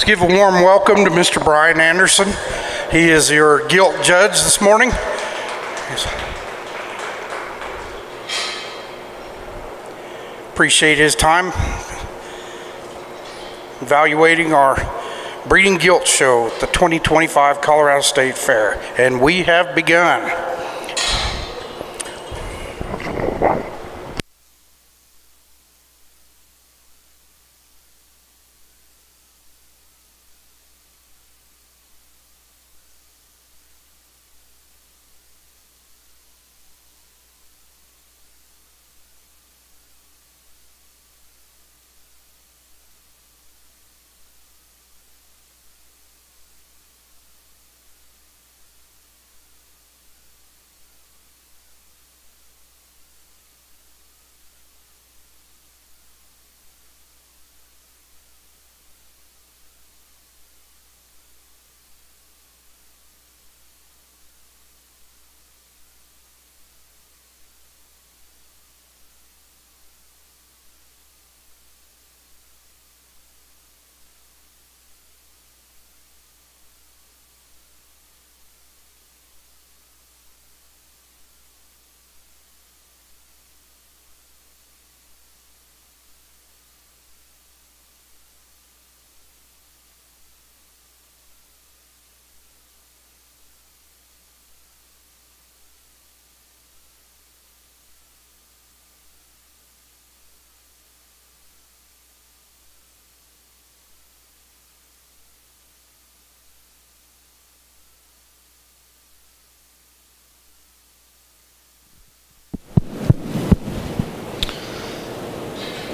Give a warm welcome to Mr. Brian Anderson. He is your Gilt judge this morning. Appreciate his time evaluating our breeding gilt show at the 2025 Colorado State Fair, and we have begun.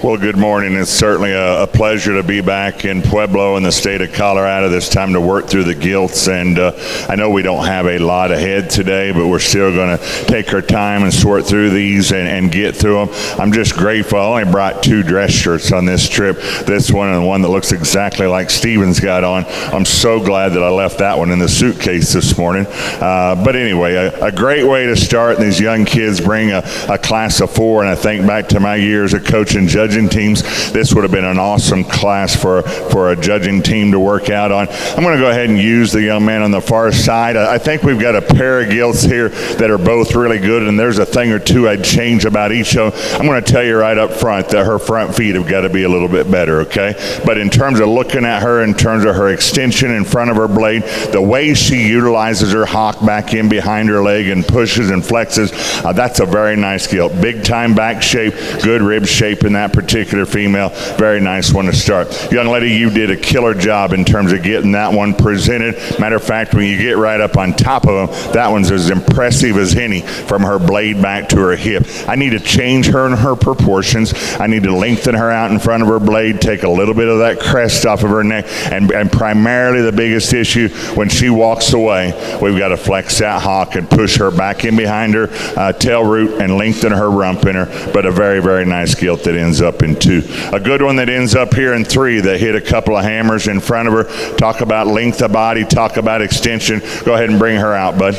Well, good morning. It's certainly a pleasure to be back in Pueblo in the state of Colorado this time to work through the gilts. And I know we don't have a lot ahead today, but we're still going to take our time and sort through these and get through them. I'm just grateful. I only brought 2 dress shirts on this trip, this one and one that looks exactly like Steven's got on. I'm so glad that I left that one in the suitcase this morning. But anyway, a great way to start. These young kids bring a class of 4, and I think back to my years of coaching judging teams, this would have been an awesome class for a judging team to work out on. I'm going to go ahead and use the young man on the far side. I think we've got a pair of gilts here that are both really good, and there's a thing or two I'd change about each of them. I'm going to tell you right up front that her front feet have got to be a little bit better, okay? But in terms of looking at her, in terms of her extension in front of her blade, the way she utilizes her hock back in behind her leg and pushes and flexes, that's a very nice gilt. Big time back shape, good rib shape in that particular female. Very nice one to start. Young lady, you did a killer job in terms of getting that one presented. Matter of fact, when you get right up on top of them, that one's as impressive as any from her blade back to her hip. I need to change her and her proportions. I need to lengthen her out in front of her blade, take a little bit of that crest off of her neck, and primarily the biggest issue, when she walks away, we've got to flex that hock and push her back in behind her tail root and lengthen her rump in her. But a very, very nice gilt that ends up in 2. A good one that ends up here in 3 that hit a couple of hammers in front of her. Talk about length of body, talk about extension. Go ahead and bring her out, bud.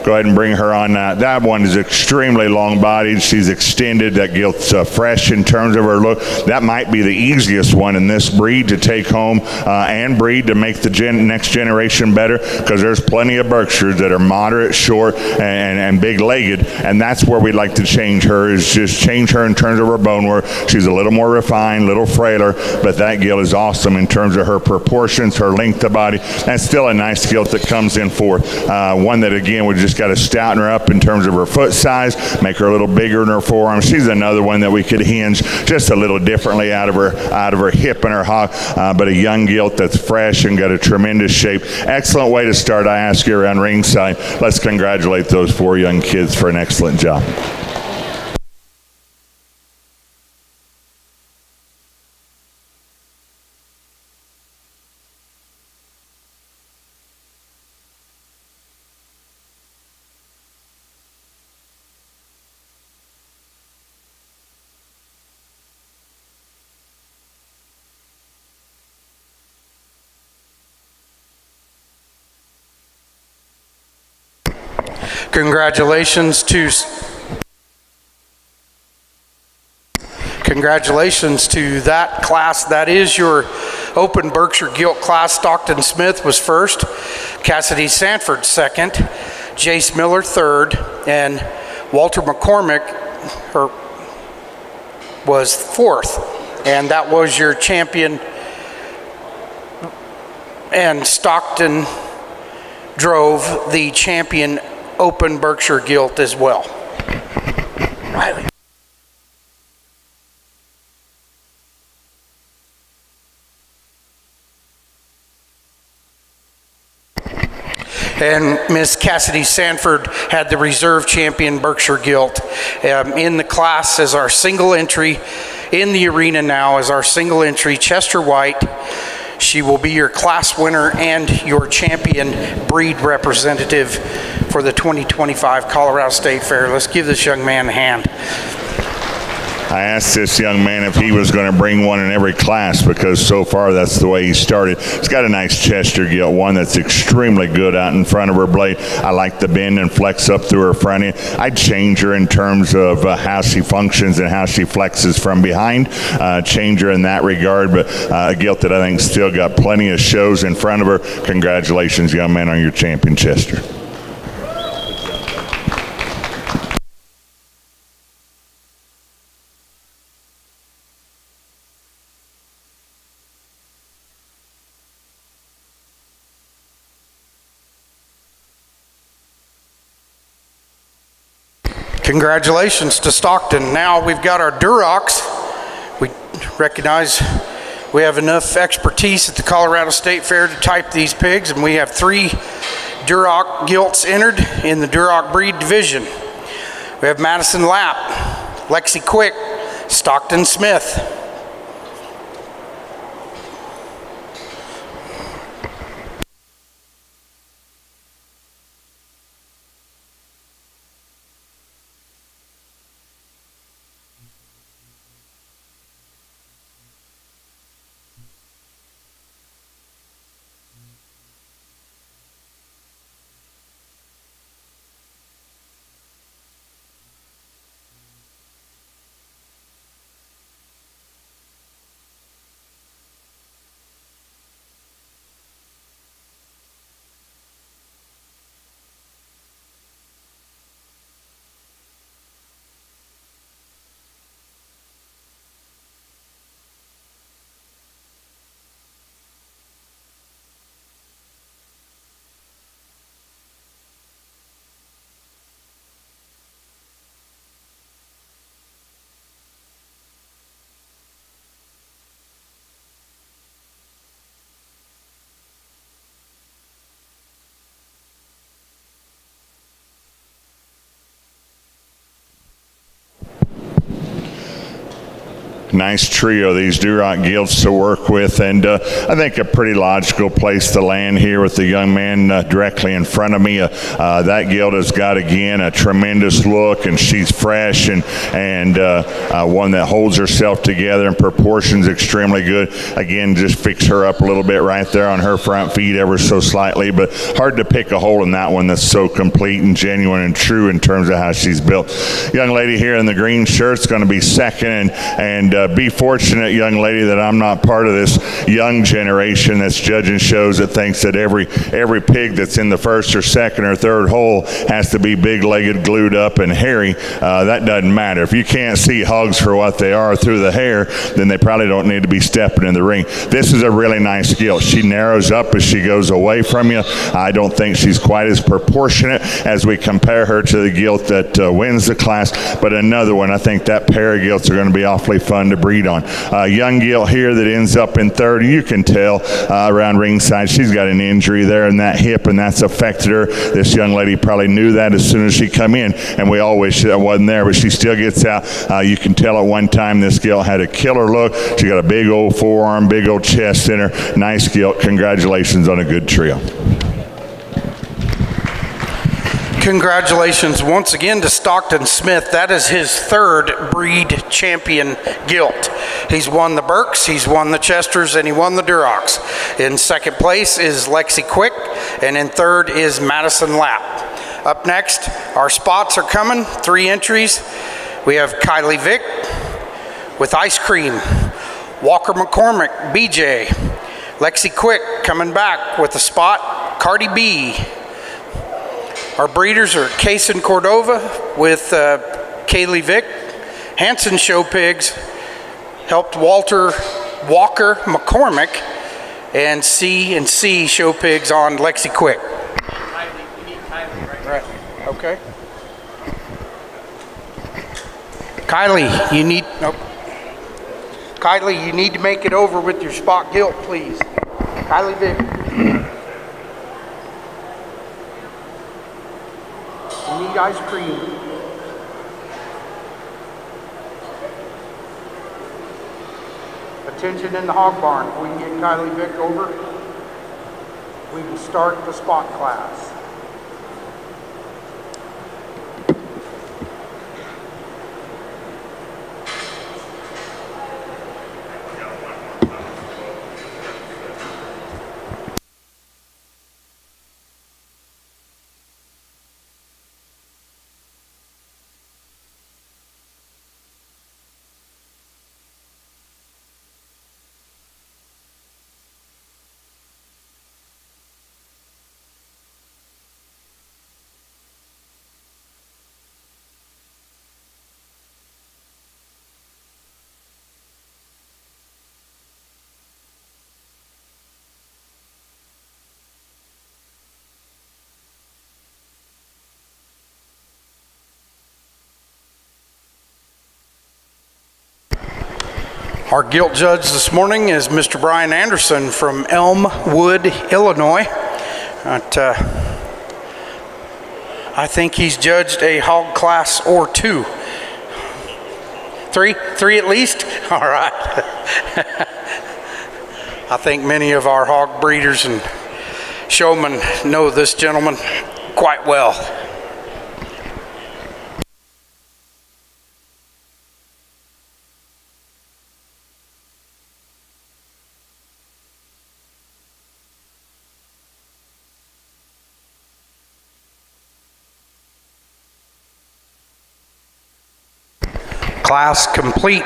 Go ahead and bring her on. That one is extremely long-bodied. She's extended. That gilt's fresh in terms of her look. That might be the easiest one in this breed to take home and breed to make the next generation better, because there's plenty of Berkshires that are moderate, short, and big-legged, and that's where we'd like to change her, is just change her in terms of her bone work. She's a little more refined, a little frailer, but that gilt is awesome in terms of her proportions, her length of body, and still a nice gilt that comes in 4th. One that, again, would just just got to stouten her up in terms of her foot size, make her a little bigger in her forearms. She's another one that we could hinge just a little differently out of her hip and her hock, but a young gilt that's fresh and got a tremendous shape. Excellent way to start. I ask you around ringside, let's congratulate those 4 young kids for an excellent job. Congratulations to that class. That is your Open Berkshire Gilt class. Stockton Smith was first, Cassidy Sanford second, Jace Miller third, and Walter McCormick was fourth. And that was your champion. And Stockton drove the champion Open Berkshire Gilt as well. Riley. And Miss Cassidy Sanford had the reserve champion Berkshire Gilt in the class as our single entry in the arena now as our single entry Chester White. She will be your class winner and your champion breed representative for the 2025 Colorado State Fair. Let's give this young man a hand. I asked this young man if he was going to bring one in every class because so far that's the way he started. He's got a nice Chester Gilt, one that's extremely good out in front of her blade. I like the bend and flex up through her front end. I'd change her in terms of how she functions and how she flexes from behind. Change her in that regard, but a gilt that I think still got plenty of shows in front of her. Congratulations, young man, on your champion, Chester. Congratulations to Stockton. Now we've got our Durocs. We recognize we have enough expertise at the Colorado State Fair to type these pigs, and we have 3 Duroc Gilts entered in the Duroc breed division. We have Madison Lapp, Lexi Quick, Stockton Smith. Nice trio, these Duroc Gilts to work with, and I think a pretty logical place to land here with the young man directly in front of me. That Gilt has got, again, a tremendous look, and she's fresh and one that holds herself together and proportions extremely good. Again, just fix her up a little bit right there on her front feet ever so slightly, but hard to pick a hole in that one that's so complete and genuine and true in terms of how she's built. Young lady here in the green shirt's going to be second, and be fortunate, young lady, that I'm not part of this young generation that's judging shows that thinks that every pig that's in the first or second or third hole has to be big-legged, glued up, and hairy. That doesn't matter. If you can't see hogs for what they are through the hair, then they probably don't need to be stepping in the ring. This is a really nice gilt. She narrows up as she goes away from you. I don't think she's quite as proportionate as we compare her to the gilt that wins the class, but another one. I think that pair of gilts are going to be awfully fun to breed on. Young gilt here that ends up in third. You can tell around ringside she's got an injury there in that hip, and that's affected her. This young lady probably knew that as soon as she come in, and we all wish that wasn't there, but she still gets out. You can tell at one time this gilt had a killer look. She got a big old forearm, big old chest in her. Nice gilt. Congratulations on a good trio. Congratulations once again to Stockton Smith. That is his third breed champion gilt. He's won the Berks, he's won the Chesters, and he won the Durocs. In second place is Lexi Quick, and in third is Madison Lapp. Up next, our spots are coming, 3 entries. We have Kylie Vick with Ice Cream, Walker McCormick, BJ, Lexi Quick coming back with a spot, Cardi B. Our breeders are Kaysen Cordova with Kaylee Vick. Hanson Show Pigs helped Walker McCormick, and C&C Show Pigs on Lexi Quick. Right. Okay. Kylie, you need to make it over with your spot gilt, please. Kylie Vick. You need ice cream. Attention in the hog barn. If we can get Kylie Vick over, we can start the spot class. Our gilt judge this morning is Mr. Brian Anderson from Elmwood, Illinois. I think he's judged a hog class or 2. 3 at least? All right. I think many of our hog breeders and showmen know this gentleman quite well. Class complete.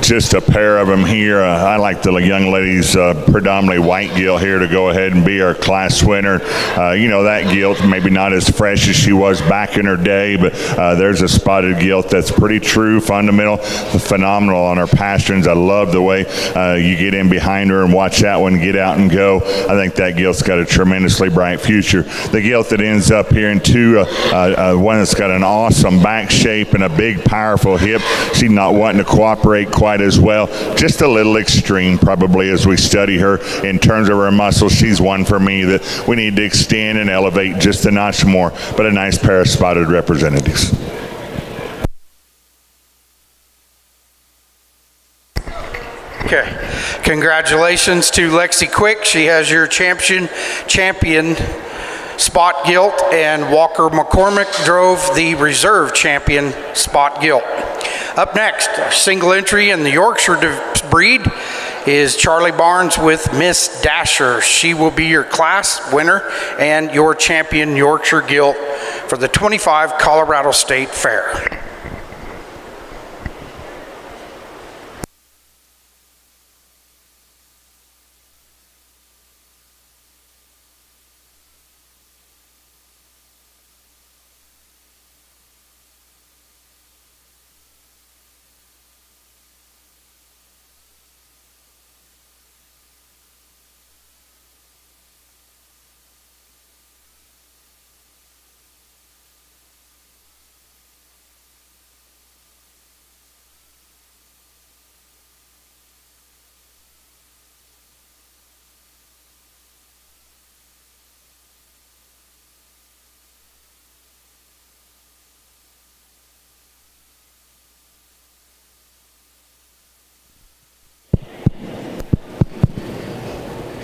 Just a pair of them here. I like the young lady's predominantly white gilt here to go ahead and be our class winner. You know, that gilt maybe not as fresh as she was back in her day, but there's a spotted gilt that's pretty true, fundamental, phenomenal on her pasterns. I love the way you get in behind her and watch that one get out and go. I think that gilt's got a tremendously bright future. The gilt that ends up here in 2, one that's got an awesome back shape and a big, powerful hip. She's not wanting to cooperate quite as well. Just a little extreme probably as we study her in terms of her muscles. She's one for me that we need to extend and elevate just a notch more, but a nice pair of spotted representatives. Okay, congratulations to Lexi Quick. She has your champion Spot Gilt, and Walker McCormick drove the reserve champion Spot Gilt. Up next, our single entry in the Yorkshire breed is Charlie Barnes with Miss Dasher. She will be your class winner and your champion Yorkshire Gilt for the 25 Colorado State Fair.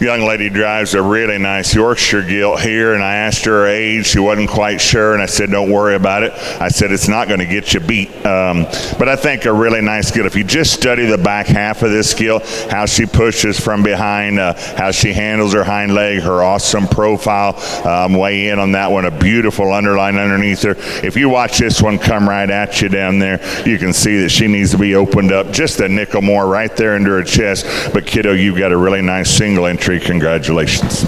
Young lady drives a really nice Yorkshire Gilt here, and I asked her age. She wasn't quite sure, and I said, don't worry about it. I said, it's not going to get you beat. But I think a really nice Gilt. If you just study the back half of this Gilt, how she pushes from behind, how she handles her hind leg, her awesome profile, weigh in on that one, a beautiful underline underneath her. If you watch this one come right at you down there, you can see that she needs to be opened up just a nickel more right there under her chest. But kiddo, you've got a really nice single entry. Congratulations.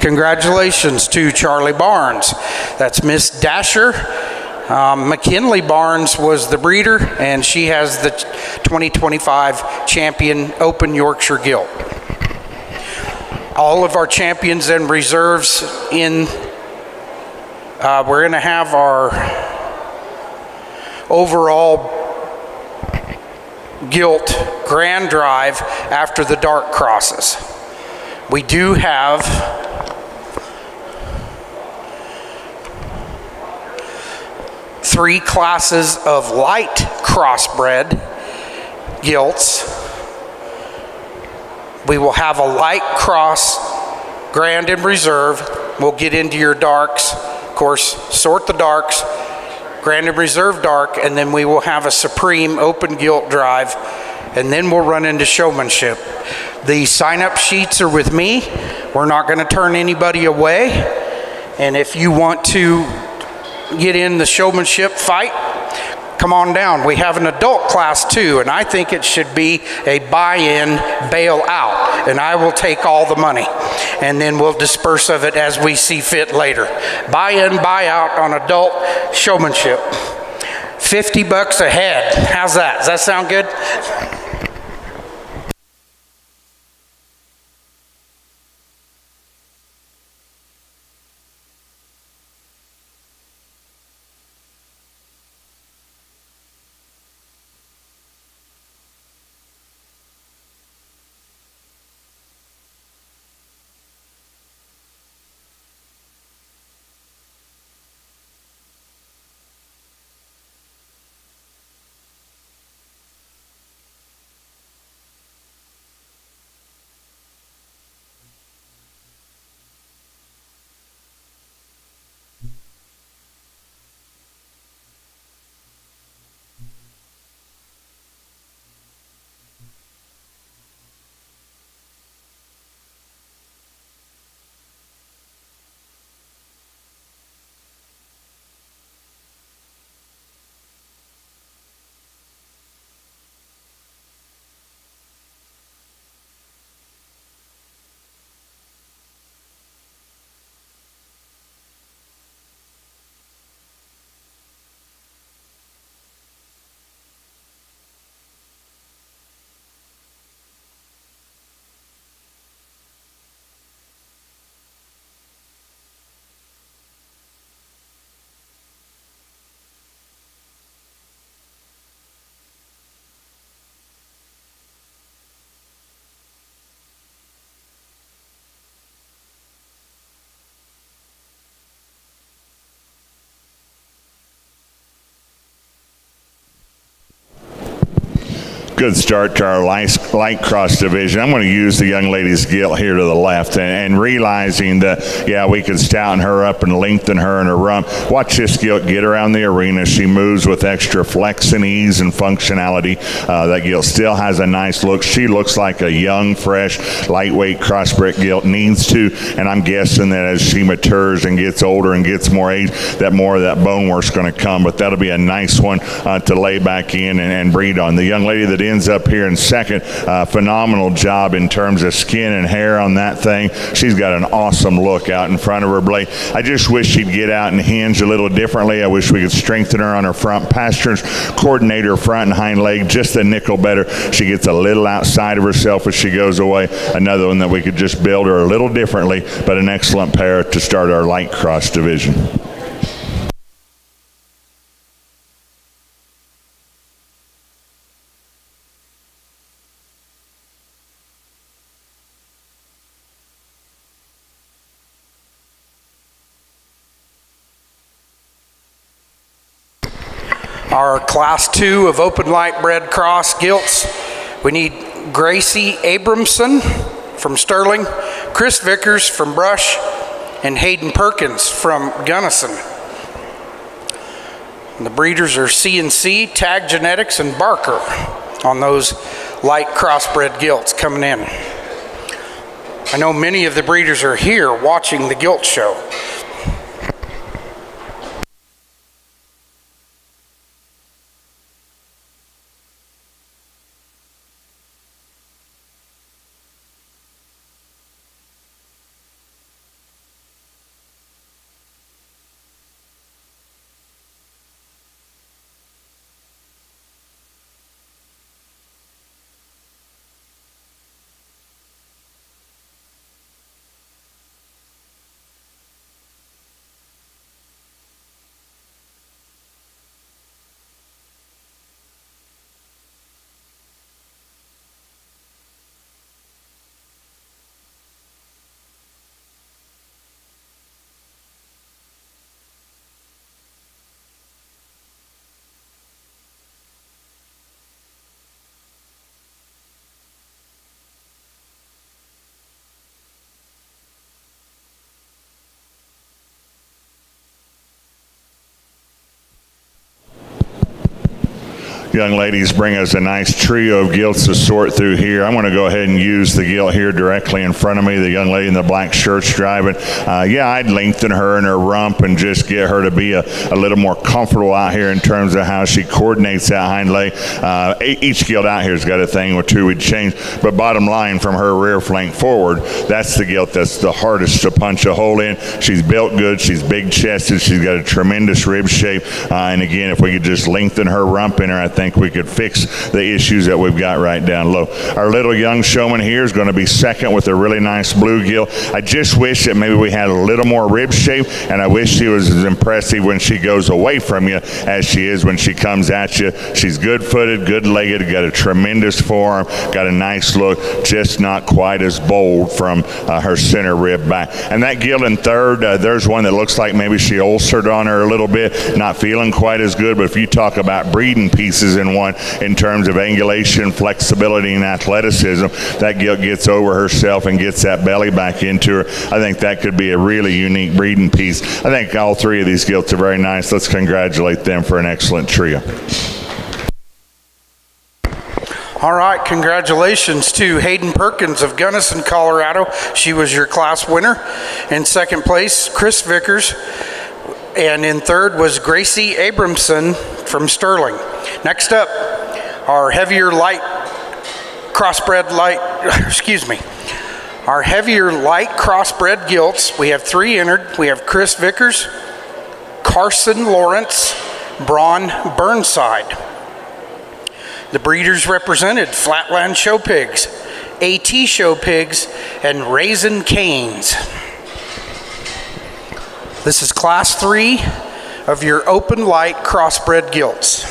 Congratulations to Charlie Barnes. That's Miss Dasher. McKinley Barnes was the breeder, and she has the 2025 champion Open Yorkshire Gilt. All of our champions and reserves in, we're going to have our overall Gilt grand drive after the dark crosses. We do have three classes of light crossbred gilts. We will have a light cross grand and reserve. We'll get into your darks. Of course, sort the darks, grand and reserve dark, and then we will have a supreme open gilt drive, and then we'll run into showmanship. The sign-up sheets are with me. We're not going to turn anybody away, and if you want to get in the showmanship fight, come on down. We have an adult class too, and I think it should be a buy-in, bail out, and I will take all the money, and then we'll disperse of it as we see fit later. Buy-in, buy-out on adult showmanship. $50 a head. How's that? Does that sound good? Good start to our light cross division. I'm going to use the young lady's gilt here to the left, and realizing that, yeah, we could stouten her up and lengthen her in her rump. Watch this gilt get around the arena. She moves with extra flex and ease and functionality. That gilt still has a nice look. She looks like a young, fresh, lightweight crossbred gilt needs to, and I'm guessing that as she matures and gets older and gets more age, that more of that bone work's going to come, but that'll be a nice one to lay back in and breed on. The young lady that ends up here in second, phenomenal job in terms of skin and hair on that thing. She's got an awesome look out in front of her blade. I just wish she'd get out and hinge a little differently. I wish we could strengthen her on her front pastures, coordinate her front and hind leg just a nickel better. She gets a little outside of herself as she goes away. Another one that we could just build her a little differently, but an excellent pair to start our light cross division. Our Class 2 of open light bred cross gilts, we need Gracie Abramson from Sterling, Chris Vickers from Brush, and Hayden Perkins from Gunnison. And the breeders are C&C, Tag Genetics, and Barker on those light crossbred gilts coming in. I know many of the breeders are here watching the gilt show. Young ladies bring us a nice trio of gilts to sort through here. I'm going to go ahead and use the gilt here directly in front of me. The young lady in the black shirt's driving. Yeah, I'd lengthen her in her rump and just get her to be a little more comfortable out here in terms of how she coordinates that hind leg. Each gilt out here has got a thing or two we'd change, but bottom line, from her rear flank forward, that's the gilt that's the hardest to punch a hole in. She's built good. She's big chested. She's got a tremendous rib shape. And again, if we could just lengthen her rump in her, I think we could fix the issues that we've got right down low. Our little young showman here is going to be second with a really nice blue gilt. I just wish that maybe we had a little more rib shape, and I wish she was as impressive when she goes away from you as she is when she comes at you. She's good-footed, good-legged, got a tremendous form, got a nice look, just not quite as bold from her center rib back. And that gilt in third, there's one that looks like maybe she ulcered on her a little bit, not feeling quite as good, but if you talk about breeding pieces in one in terms of angulation, flexibility, and athleticism, that gilt gets over herself and gets that belly back into her. I think that could be a really unique breeding piece. I think all three of these gilts are very nice. Let's congratulate them for an excellent trio. All right, congratulations to Hayden Perkins of Gunnison, Colorado. She was your class winner. In second place, Chris Vickers. And in third was Gracie Abramson from Sterling. Next up, our heavier light crossbred gilts. We have three entered. We have Chris Vickers, Carson Lawrence, Braun Burnside. The breeders represented Flatland Show Pigs, AT Show Pigs, and Raisin Canes. This is Class 3 of your open light crossbred gilts.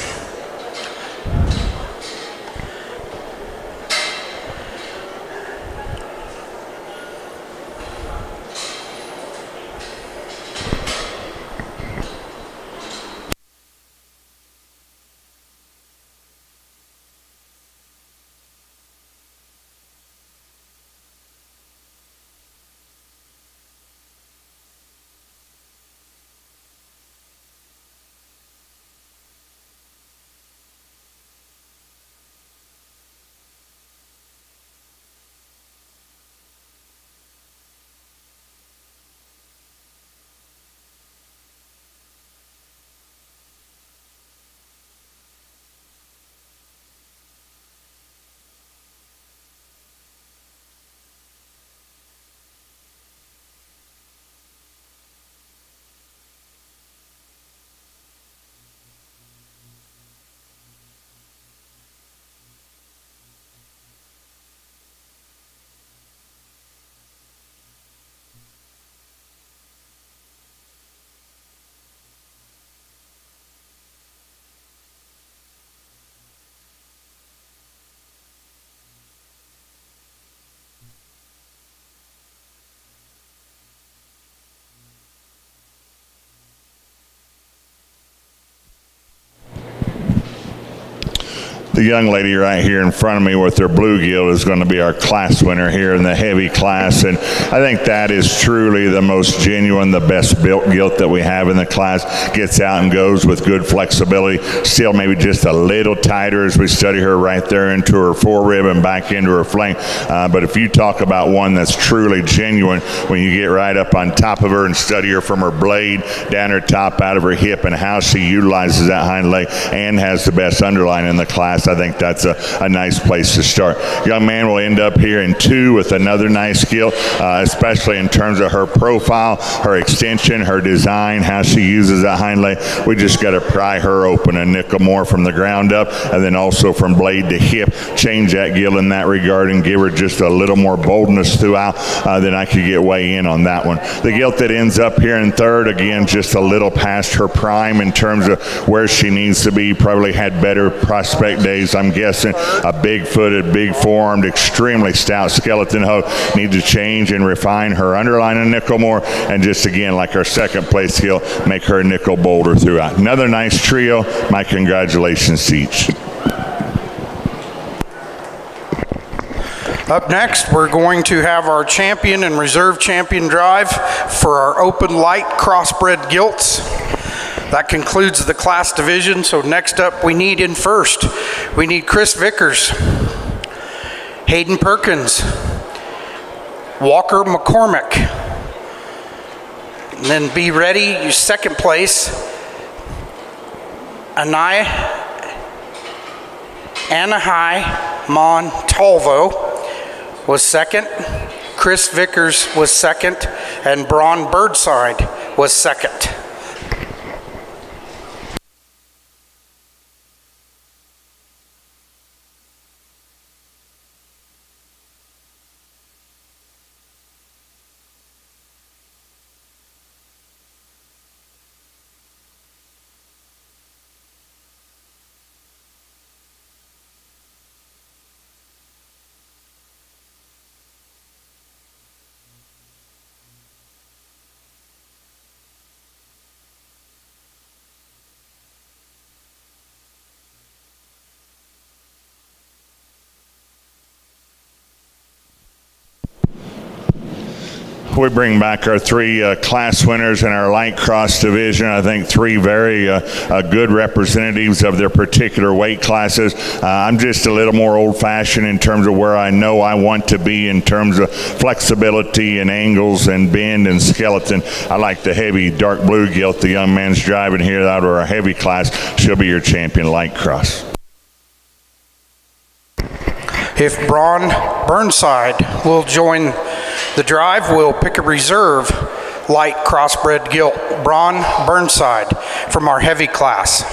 The young lady right here in front of me with her blue gilt is going to be our class winner here in the heavy class, and I think that is truly the most genuine, the best built gilt that we have in the class. Gets out and goes with good flexibility, still maybe just a little tighter as we study her right there into her forerib and back into her flank. But if you talk about one that's truly genuine, when you get right up on top of her and study her from her blade down her top, out of her hip, and how she utilizes that hind leg and has the best underline in the class, I think that's a nice place to start. Young man will end up here in 2 with another nice gilt, especially in terms of her profile, her extension, her design, how she uses that hind leg. We just got to pry her open a nickel more from the ground up, and then also from blade to hip, change that gilt in that regard and give her just a little more boldness throughout. Then I could get way in on that one. The gilt that ends up here in 3rd, again, just a little past her prime in terms of where she needs to be. Probably had better prospect days, I'm guessing. A big-footed, big-formed, extremely stout skeleton hoe. Need to change and refine her underline a nickel more, and just again, like our 2nd place gilt, make her a nickel bolder throughout. Another nice trio. My congratulations to each. Up next, we're going to have our champion and reserve champion drive for our open light crossbred gilts. That concludes the class division. So next up, we need in first, we need Chris Vickers, Hayden Perkins, Walker McCormick. And then be ready, your 2nd place, Anahai Montalvo was 2nd, Chris Vickers was 2nd, and Braun Birdside was 2nd. We bring back our 3 class winners in our light cross division. I think 3 very good representatives of their particular weight classes. I'm just a little more old-fashioned in terms of where I know I want to be in terms of flexibility and angles and bend and skeleton. I like the heavy dark blue gilt the young man's driving here out of our heavy class. She'll be your champion light cross. If Braun Burnside will join the drive, we'll pick a reserve light crossbred gilt, Braun Burnside, from our heavy class.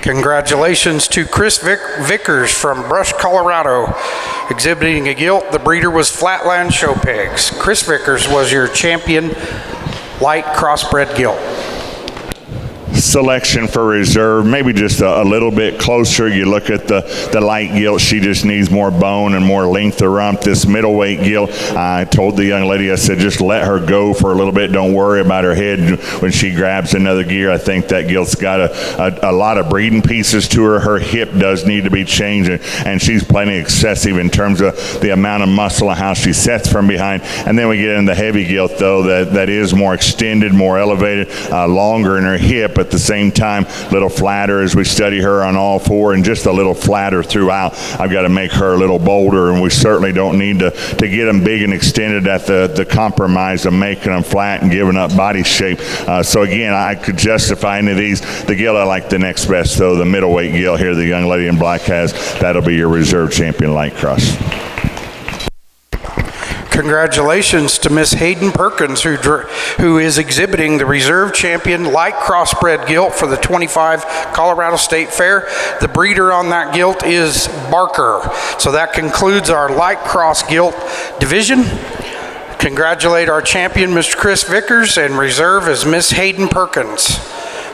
Congratulations to Chris Vickers from Brush, Colorado, exhibiting a gilt. The breeder was Flatland Show Pigs. Chris Vickers was your champion light crossbred gilt. Selection for reserve, maybe just a little bit closer. You look at the light gilt, she just needs more bone and more length of rump. This middleweight gilt, I told the young lady, I said, just let her go for a little bit. Don't worry about her head when she grabs another gear. I think that gilt's got a lot of breeding pieces to her. Her hip does need to be changed, and she's plenty excessive in terms of the amount of muscle and how she sets from behind. And then we get in the heavy gilt, though, that is more extended, more elevated, longer in her hip. At the same time, a little flatter as we study her on all 4, and just a little flatter throughout. I've got to make her a little bolder, and we certainly don't need to get them big and extended at the compromise of making them flat and giving up body shape. So again, I could justify any of these. The gilt I like the next best, though, the middleweight gilt here the young lady in black has. That'll be your reserve champion light cross. Congratulations to Miss Hayden Perkins, who is exhibiting the reserve champion light crossbred gilt for the 25 Colorado State Fair. The breeder on that gilt is Barker. So that concludes our light cross gilt division. Congratulate our champion, Mr. Chris Vickers, and reserve is Miss Hayden Perkins.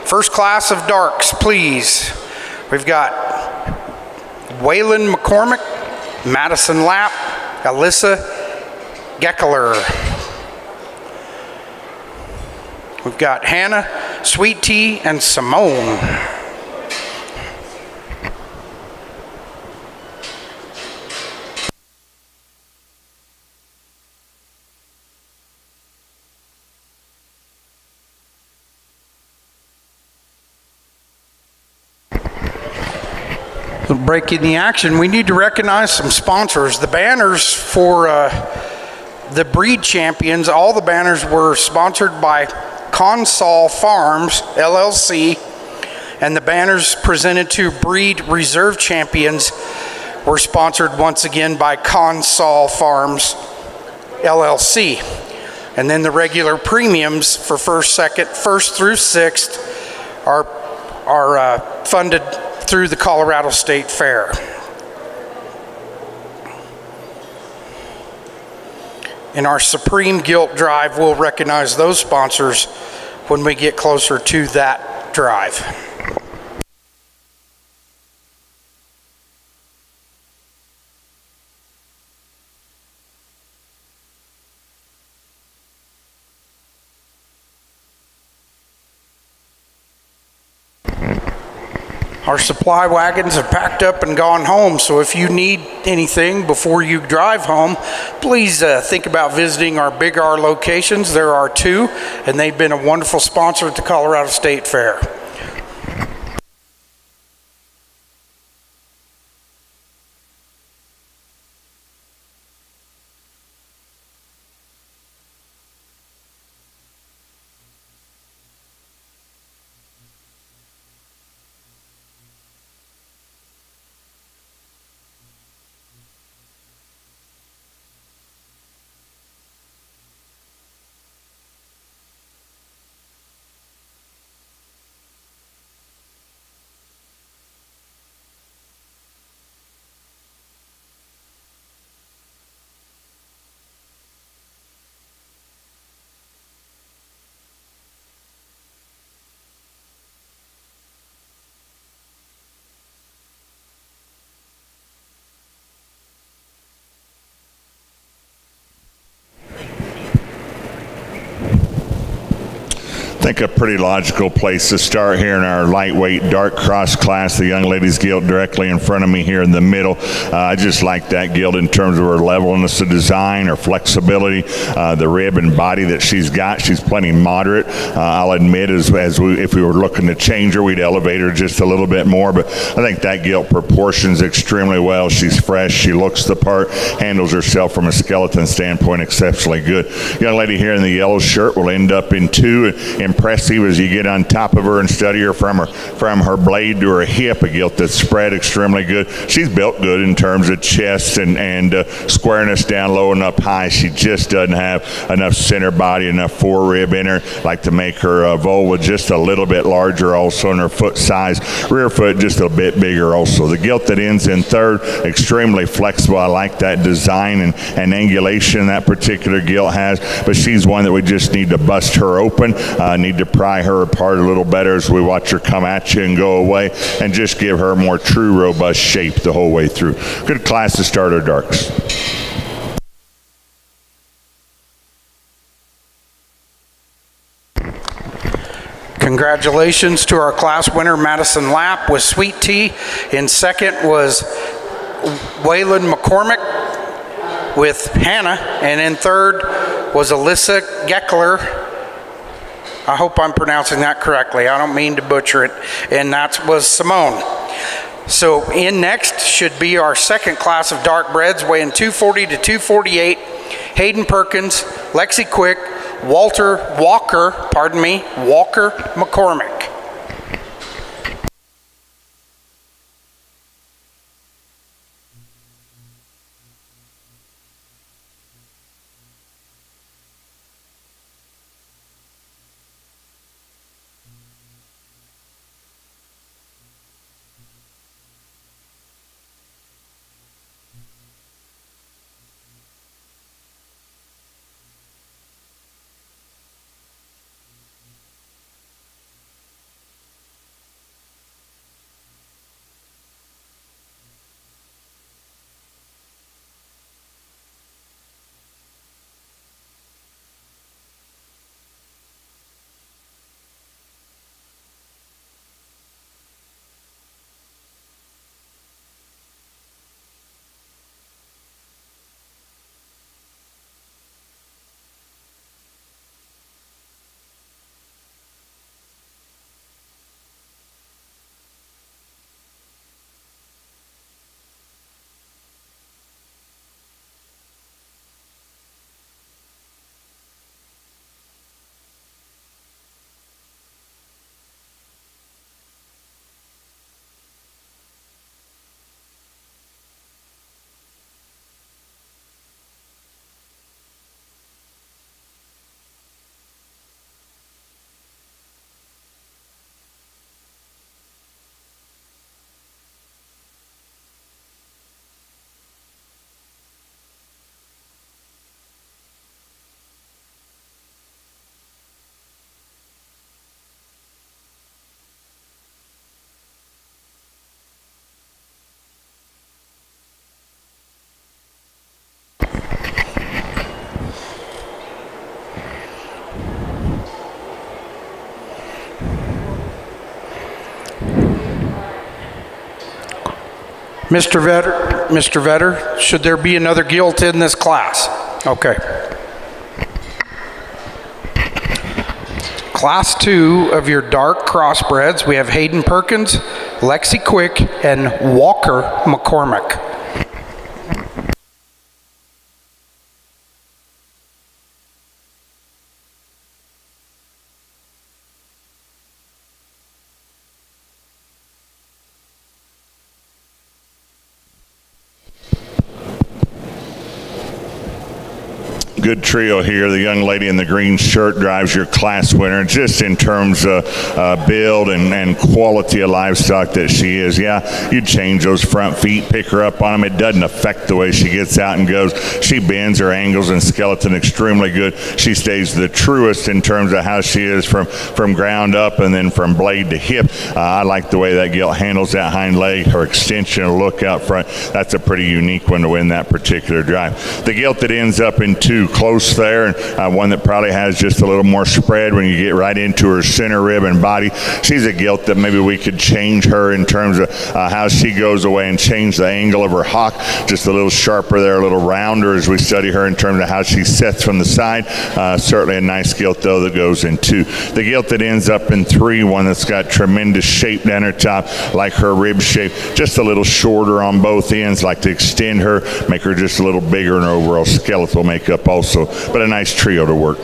First class of darks, please. We've got Waylon McCormick, Madison Lapp, Alyssa Geckler. We've got Hannah, Sweet Tea, and Simone. Breaking the action, we need to recognize some sponsors. The banners for the breed champions, all the banners were sponsored by Consol Farms, LLC, and the banners presented to breed reserve champions were sponsored once again by Consol Farms, LLC. And then the regular premiums for first through sixth are funded through the Colorado State Fair. In our Supreme Gilt Drive, we'll recognize those sponsors when we get closer to that drive. Our supply wagons have packed up and gone home, so if you need anything before you drive home, please think about visiting our Big R locations. There are two, and they've been a wonderful sponsor at the Colorado State Fair. I think a pretty logical place to start here in our lightweight dark cross class. The young ladies Gilt directly in front of me here in the middle. I just like that Gilt in terms of her levelness of design, her flexibility, the rib and body that she's got. She's plenty moderate. I'll admit, if we were looking to change her, we'd elevate her just a little bit more. But I think that Gilt proportions extremely well. She's fresh. She looks the part. Handles herself from a skeleton standpoint exceptionally good. Young lady here in the yellow shirt will end up in two. Impressive as you get on top of her and study her from her blade to her hip. A Gilt that's spread extremely good. She's built good in terms of chest and squareness down low and up high. She just doesn't have enough center body, enough forerib in her. Like to make her vulva just a little bit larger also, in her foot size. Rear foot just a bit bigger also. The Gilt that ends in third, extremely flexible. I like that design and angulation that particular Gilt has, but she's one that we just need to bust her open. Need to pry her apart a little better as we watch her come at you and go away, and just give her more true robust shape the whole way through. Good class to start our darks. Congratulations to our class winner, Madison Lapp, with Sweet Tea. In second was Waylon McCormick with Hannah, and in third was Alyssa Geckler. I hope I'm pronouncing that correctly. I don't mean to butcher it. And that was Simone. So in next should be our second class of dark breds, weighing 240 to 248. Hayden Perkins, Lexi Quick, Walker McCormick. Mr. Vetter, should there be another gilt in this class? Okay. Class 2 of your dark crossbreds, we have Hayden Perkins, Lexi Quick, and Walker McCormick. Good trio here. The young lady in the green shirt drives your class winner, just in terms of build and quality of livestock that she is. Yeah, you change those front feet, pick her up on them. It doesn't affect the way she gets out and goes. She bends her angles and skeleton extremely good. She stays the truest in terms of how she is from ground up and then from blade to hip. I like the way that gilt handles that hind leg, her extension, her look out front. That's a pretty unique one to win that particular drive. The gilt that ends up in 2 close there, and one that probably has just a little more spread when you get right into her center rib and body. She's a gilt that maybe we could change her in terms of how she goes away and change the angle of her hock just a little sharper there, a little rounder as we study her in terms of how she sets from the side. Certainly a nice gilt though that goes in 2. The gilt that ends up in 3, one that's got tremendous shape down her top, like her rib shape, just a little shorter on both ends, like to extend her, make her just a little bigger in her overall skeletal makeup also, but a nice trio to work.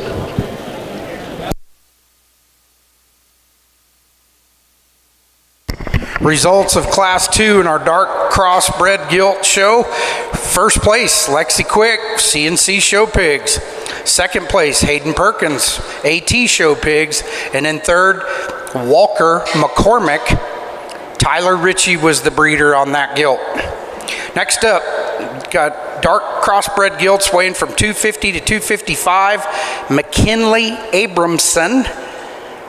Results of Class 2 in our dark crossbred gilt show. First place, Lexi Quick, CNC Show Pigs. Second place, Hayden Perkins, AT Show Pigs. And then third, Walker McCormick. Tyler Ritchie was the breeder on that gilt. Next up, got dark crossbred gilts weighing from 250 to 255. McKinley Abramson,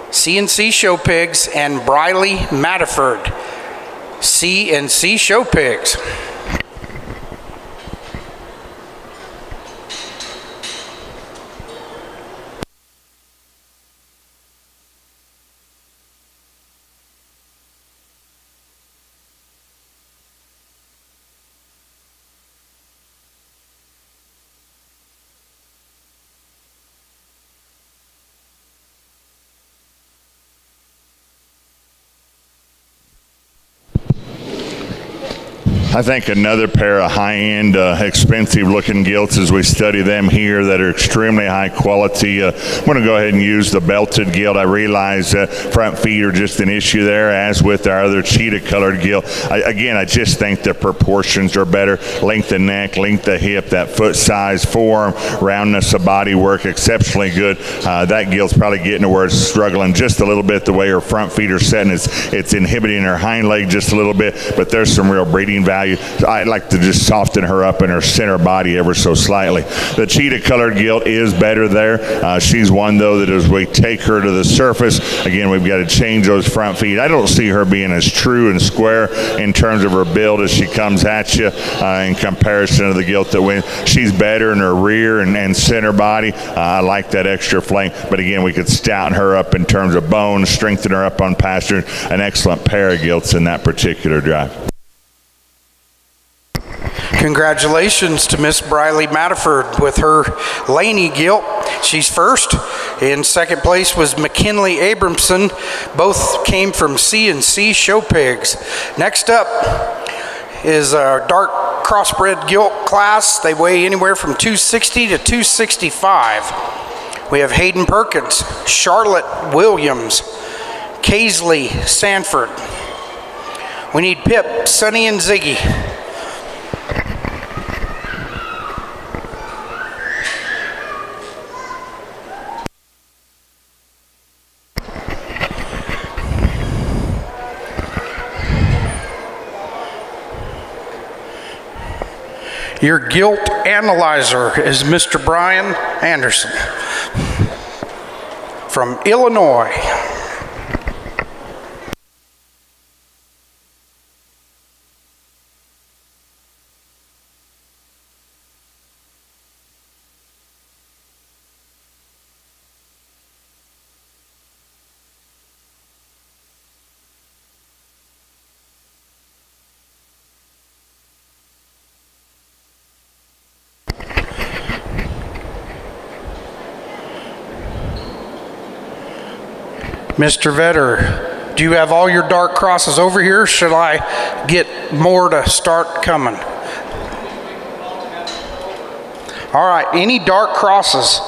CNC Show Pigs, and Briley Matterford, CNC Show Pigs. I think another pair of high-end, expensive-looking gilts as we study them here that are extremely high quality. I'm going to go ahead and use the belted gilt. I realize front feet are just an issue there, as with our other cheetah-colored gilt. I just think the proportions are better. Length of neck, length of hip, that foot size, form, roundness of body work, exceptionally good. That gilt's probably getting to where it's struggling just a little bit the way her front feet are setting. It's inhibiting her hind leg just a little bit, but there's some real breeding value. I'd like to just soften her up in her center body ever so slightly. The cheetah colored gilt is better there. She's one though that as we take her to the surface, again we've got to change those front feet. I don't see her being as true and square in terms of her build as she comes at you in comparison to the gilt that wins. She's better in her rear and center body. I like that extra flank, but again we could stouten her up in terms of bone, strengthen her up on pasture. An excellent pair of gilts in that particular drive. Congratulations to Miss Briley Matterford with her Laney gilt. She's first. In second place was McKinley Abramson. Both came from CNC Show Pigs. Next up is our dark crossbred gilt class. They weigh anywhere from 260 to 265. We have Hayden Perkins, Charlotte Williams, Kaisley Sanford. We need Pip, Sonny, and Ziggy. Your gilt analyzer is Mr. Brian Anderson from Illinois. Mr. Vetter, do you have all your dark crosses over here? Should I get more to start coming? All right, any dark crosses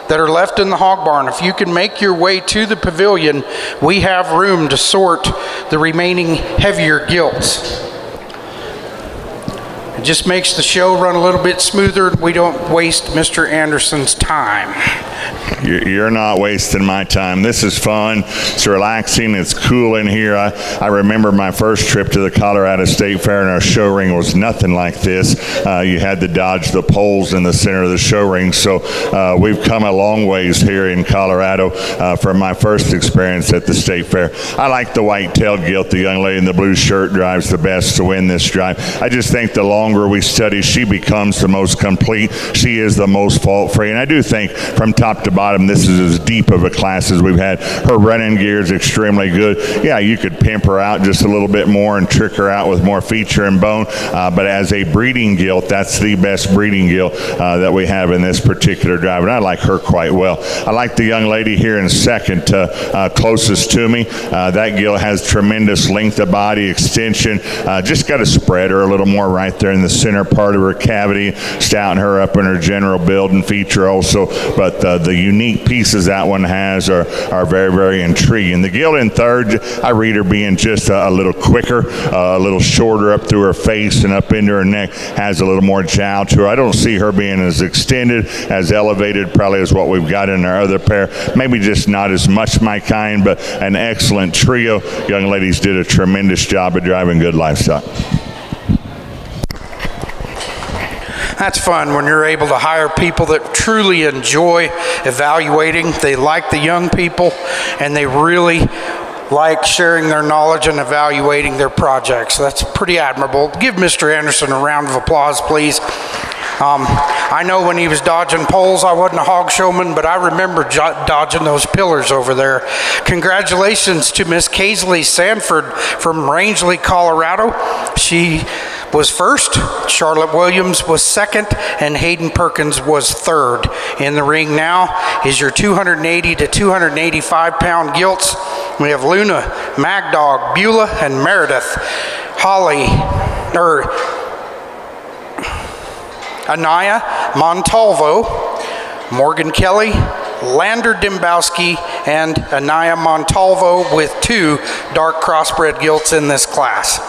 that are left in the hog barn, if you can make your way to the pavilion, we have room to sort the remaining heavier gilts. It just makes the show run a little bit smoother. We don't waste Mr. Anderson's time. You're not wasting my time. This is fun. It's relaxing. It's cool in here. I remember my first trip to the Colorado State Fair, and our show ring was nothing like this. You had to dodge the poles in the center of the show ring. So we've come a long ways here in Colorado from my first experience at the State Fair. I like the white-tailed gilt. The young lady in the blue shirt drives the best to win this drive. I just think the longer we study, she becomes the most complete. She is the most fault-free. And I do think from top to bottom, this is as deep of a class as we've had. Her running gear is extremely good. Yeah, you could pimp her out just a little bit more and trick her out with more feature and bone. But as a breeding gilt, that's the best breeding gilt that we have in this particular drive. And I like her quite well. I like the young lady here in second, closest to me. That gilt has tremendous length of body, extension. Just got to spread her a little more right there in the center part of her cavity, stouten her up in her general build and feature also. But the unique pieces that one has are very, very intriguing. The gilt in third, I read her being just a little quicker, a little shorter up through her face and up into her neck, has a little more jowl to her. I don't see her being as extended, as elevated probably as what we've got in our other pair. Maybe just not as much my kind, but an excellent trio. Young ladies did a tremendous job of driving good livestock. That's fun when you're able to hire people that truly enjoy evaluating. They like the young people, and they really like sharing their knowledge and evaluating their projects. That's pretty admirable. Give Mr. Anderson a round of applause, please. I know when he was dodging poles, I wasn't a hog showman, but I remember dodging those pillars over there. Congratulations to Miss Kaisley Sanford from Rangeley, Colorado. She was first, Charlotte Williams was second, and Hayden Perkins was third. In the ring now is your 280 to 285 pound gilts. We have Luna, Mad Dog, Beulah, and Meredith. Anaya Montalvo, Morgan Kelly, Lander Dimbowski, and Anaya Montalvo with 2 dark crossbred gilts in this class.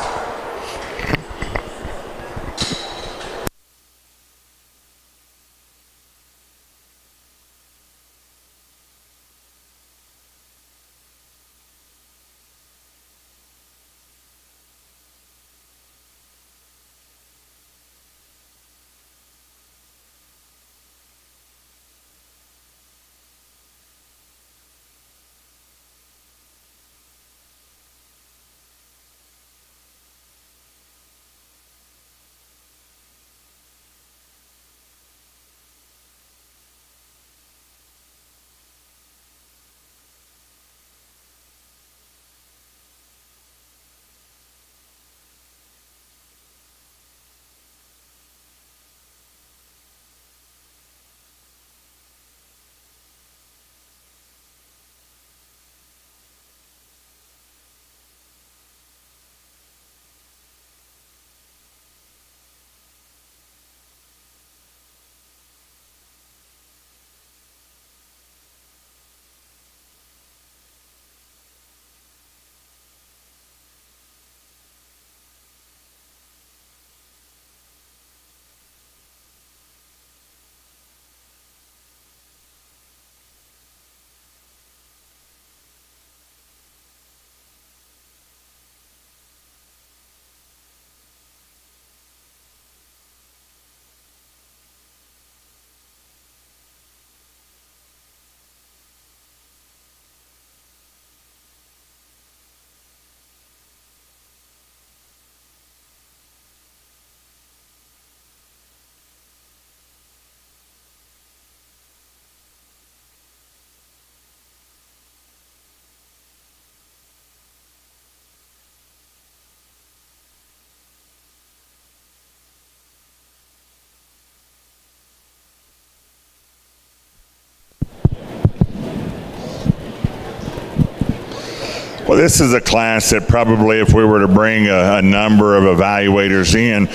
Well, this is a class that probably, if we were to bring a number of evaluators in,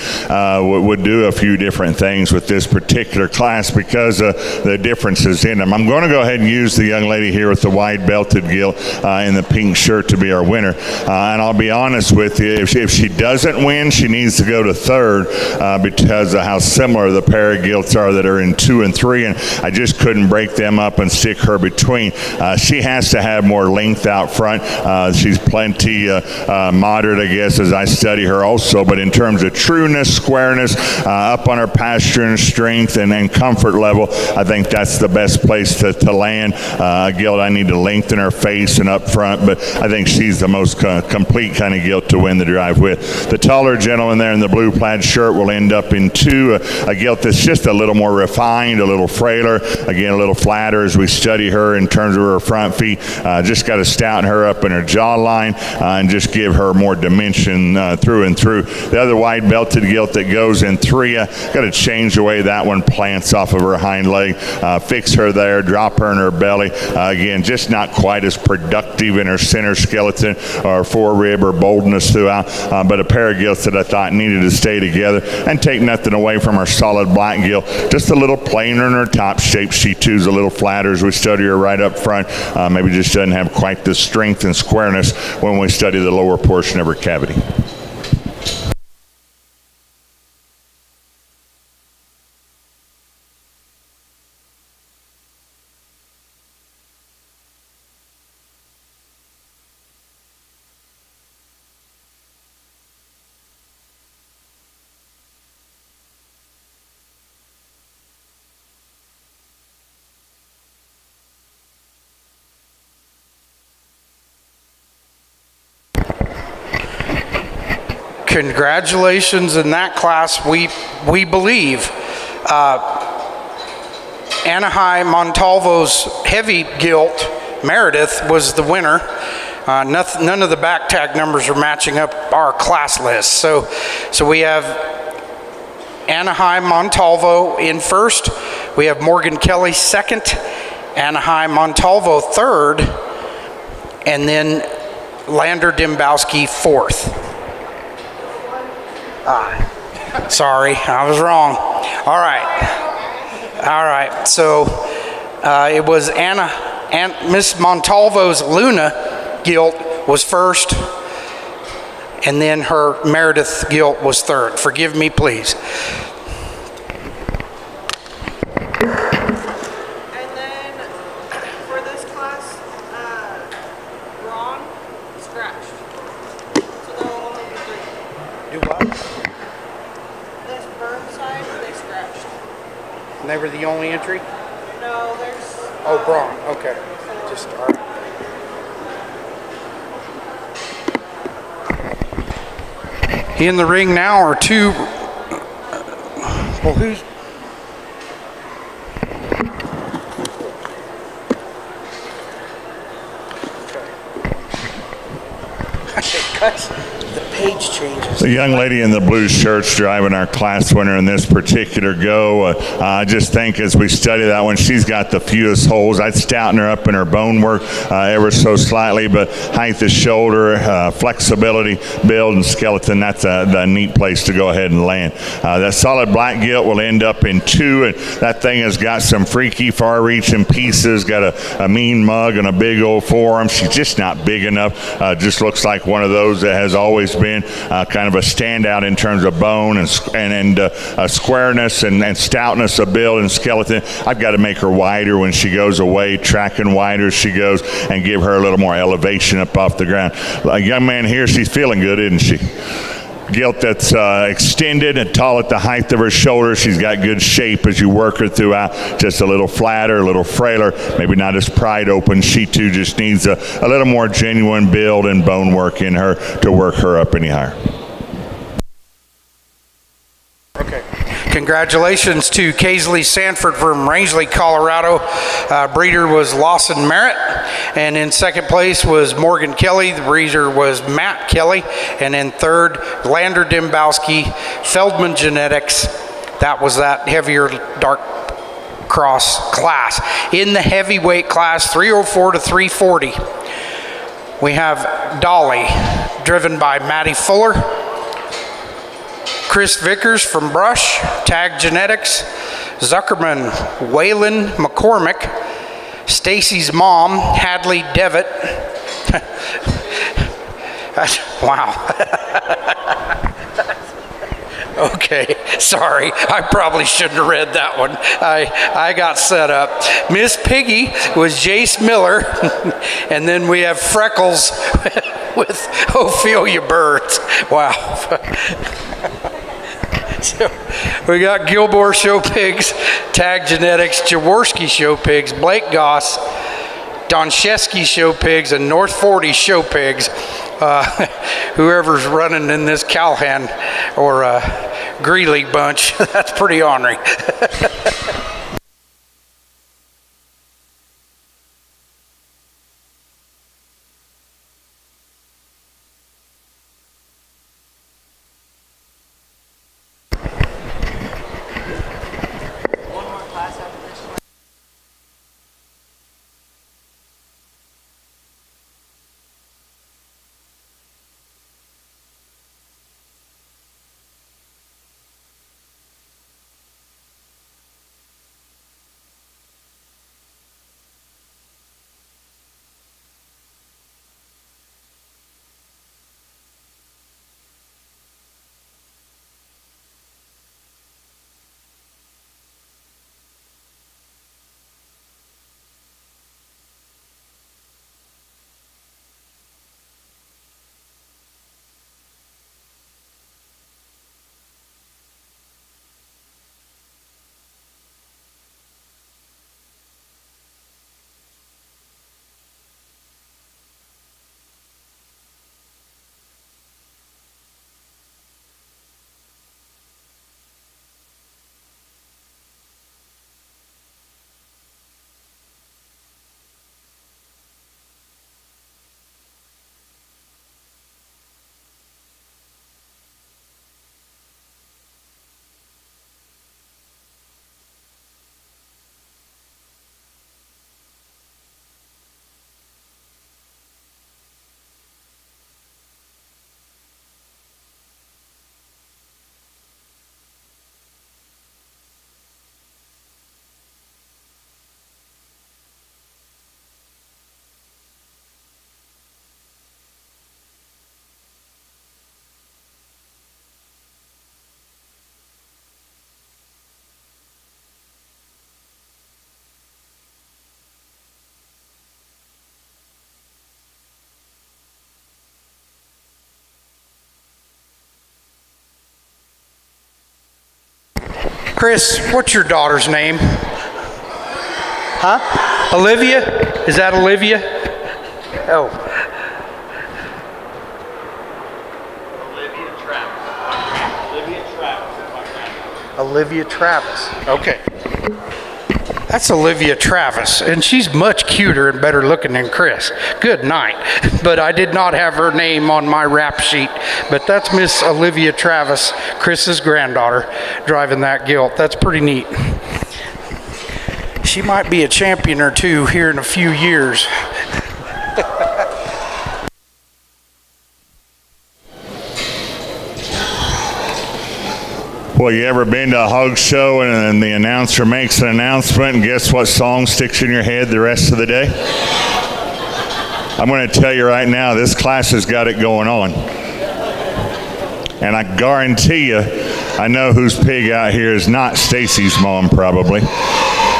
would do a few different things with this particular class because the differences in them. I'm going to go ahead and use the young lady here with the wide belted gilt in the pink shirt to be our winner. And I'll be honest with you, if she doesn't win, she needs to go to third because of how similar the pair of gilts are that are in 2 and 3, and I just couldn't break them up and stick her between. She has to have more length out front. She's plenty moderate, I guess, as I study her also, but in terms of trueness, squareness, up on her posture and strength and comfort level, I think that's the best place to land. Gilt, I need to lengthen her face and up front, but I think she's the most complete kind of gilt to win the drive with. The taller gentleman there in the blue plaid shirt will end up in 2, a gilt that's just a little more refined, a little frailer, again, a little flatter as we study her in terms of her front feet. Just got to stouten her up in her jawline and just give her more dimension through and through. The other wide belted gilt that goes in 3, got to change the way that one plants off of her hind leg, fix her there, drop her in her belly. Again, just not quite as productive in her center skeleton or forerib or boldness throughout, but a pair of gilts that I thought needed to stay together and take nothing away from her solid black gilt. Just a little plainer in her top shape. She too's a little flatter as we study her right up front. Maybe just doesn't have quite the strength and squareness when we study the lower portion of her cavity. Congratulations in that class. We believe Anaheim Montalvo's heavy gilt, Meredith, was the winner. None of the back tag numbers are matching up our class list. So we have Anaheim Montalvo in first. We have Morgan Kelly second, Anaheim Montalvo third, and then Lander Dembowski fourth. Sorry, I was wrong. All right. So it was Miss Montalvo's Luna gilt was first, and then her Meredith gilt was third. Forgive me, please. And then for this class, Ron scratched. So there will only be 3. Do what? This burn side, they scratched. And they were the only entry? No, there's... Oh, Braun. Okay. Just all right. In the ring now are 2. Well, who's? The page changes. The young lady in the blue shirt's driving our class winner in this particular go. I just think as we study that one, she's got the fewest holes. I'd stouten her up in her bone work ever so slightly, but height of shoulder, flexibility, build, and skeleton, that's a neat place to go ahead and land. That solid black gilt will end up in 2, and that thing has got some freaky far-reaching pieces, got a mean mug and a big old forearm. She's just not big enough. Just looks like one of those that has always been kind of a standout in terms of bone and squareness and stoutness of build and skeleton. I've got to make her wider when she goes away, tracking wider as she goes, and give her a little more elevation up off the ground. A young man here, she's feeling good, isn't she? Gilt that's extended and tall at the height of her shoulder. She's got good shape as you work her throughout. Just a little flatter, a little frailer, maybe not as pride open. She too just needs a little more genuine build and bone work in her to work her up any higher. Okay. Congratulations to Kaisley Sanford from Rangeley, Colorado. Breeder was Lawson Merritt. And in second place was Morgan Kelly. The breeder was Matt Kelly. And in third, Lander Dembowski, Feldman Genetics. That was that heavier dark cross class. In the heavyweight class, 304 to 340. We have Dolly, driven by Maddie Fuller. Chris Vickers from Brush, Tag Genetics. Zuckerman, Waylon McCormick. Stacy's mom, Hadley Devitt. Wow. Okay, sorry. I probably shouldn't have read that one. I got set up. Miss Piggy was Jace Miller. And then we have Freckles with Ophelia Birds. Wow. So we got Gilmore Show Pigs, Tag Genetics, Jaworski Show Pigs, Blake Goss, Donchesky Show Pigs, and North 40 Show Pigs. Whoever's running in this Calhan or Greeley bunch, that's pretty ornery. Chris, what's your daughter's name? Huh? Olivia? Is that Olivia? Oh. Olivia Travis. Okay. That's Olivia Travis, and she's much cuter and better looking than Chris. Good night. But I did not have her name on my rap sheet. But that's Miss Olivia Travis, Chris's granddaughter, driving that Gilt. That's pretty neat. She might be a champion or two here in a few years. Well, you ever been to a hog show and the announcer makes an announcement and guess what song sticks in your head the rest of the day? I'm going to tell you right now, this class has got it going on. And I guarantee you, I know whose pig out here is not Stacy's mom, probably.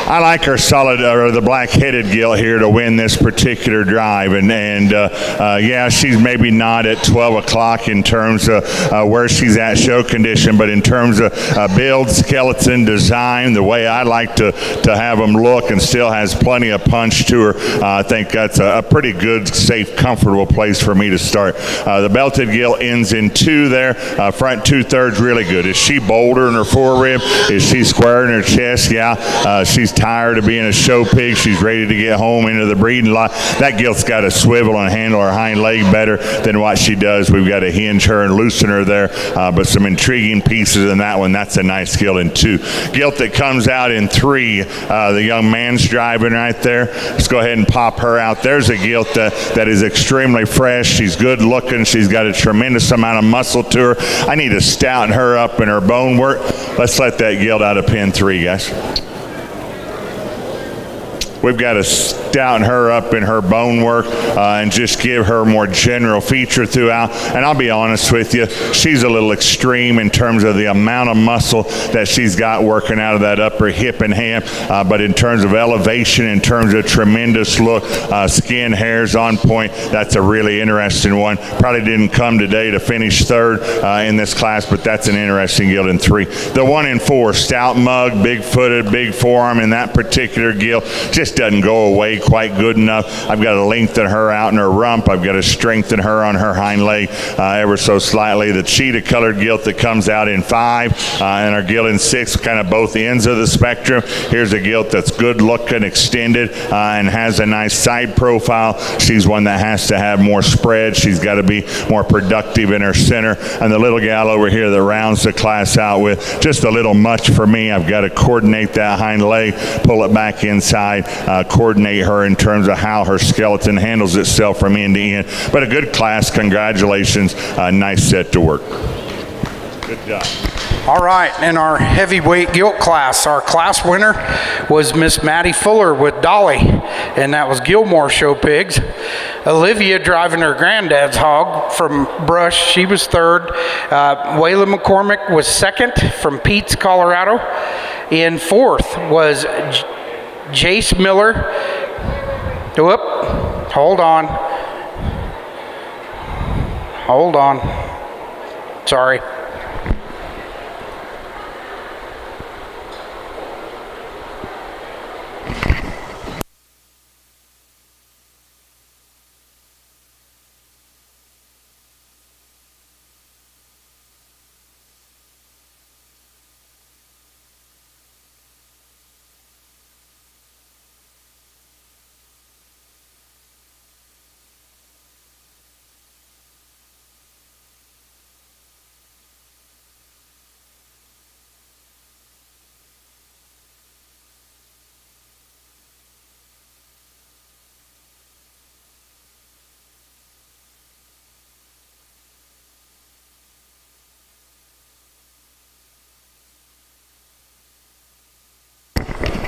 I like our the black-headed gilt here to win this particular drive, and yeah, she's maybe not at 12 o'clock in terms of where she's at show condition, but in terms of build, skeleton, design, the way I like to have them look, and still has plenty of punch to her. I think that's a pretty good, safe, comfortable place for me to start. The belted gilt ends in 2 there, front 2/3 really good. Is she bolder in her forerib? Is she square in her chest? Yeah, she's She's tired of being a show pig. She's ready to get home into the breeding lot. That gilt's got to swivel and handle her hind leg better than what she does. We've got to hinge her and loosen her there, but some intriguing pieces in that one. That's a nice gilt in 2. Gilt that comes out in 3, the young man's driving right there. Let's go ahead and pop her out. There's a gilt that is extremely fresh. She's good looking. She's got a tremendous amount of muscle to her. I need to stouten her up in her bone work. Let's let that gilt out of pin 3, guys. We've got to stouten her up in her bone work and just give her more general feature throughout. And I'll be honest with you, she's a little extreme in terms of the amount of muscle that she's got working out of that upper hip and ham. But in terms of elevation, in terms of tremendous look, skin, hairs on point, that's a really interesting one. Probably didn't come today to finish 3rd in this class, but that's an interesting gilt in 3. The 1 in 4, stout mug, big footed, big forearm in that particular gilt. Just doesn't go away quite good enough. I've got to lengthen her out in her rump. I've got to strengthen her on her hind leg ever so slightly. The cheetah colored gilt that comes out in 5 and our gilt in 6, kind of both ends of the spectrum. Here's a gilt that's good looking, extended, and has a nice side profile. She's one that has to have more spread. She's got to be more productive in her center. And the little gal over here that rounds the class out with just a little much for me. I've got to coordinate that hind leg, pull it back inside, coordinate her in terms of how her skeleton handles itself from end to end. But a good class. Congratulations. Nice set to work. Good job. All right, in our heavyweight gilt class, our class winner was Miss Maddie Fuller with Dolly, and that was Gilmore Show Pigs. Olivia driving her granddad's hog from Brush, she was 3rd. Waylon McCormick was 2nd from Pete's, Colorado. In 4th was Jace Miller. Whoop, hold on. Sorry.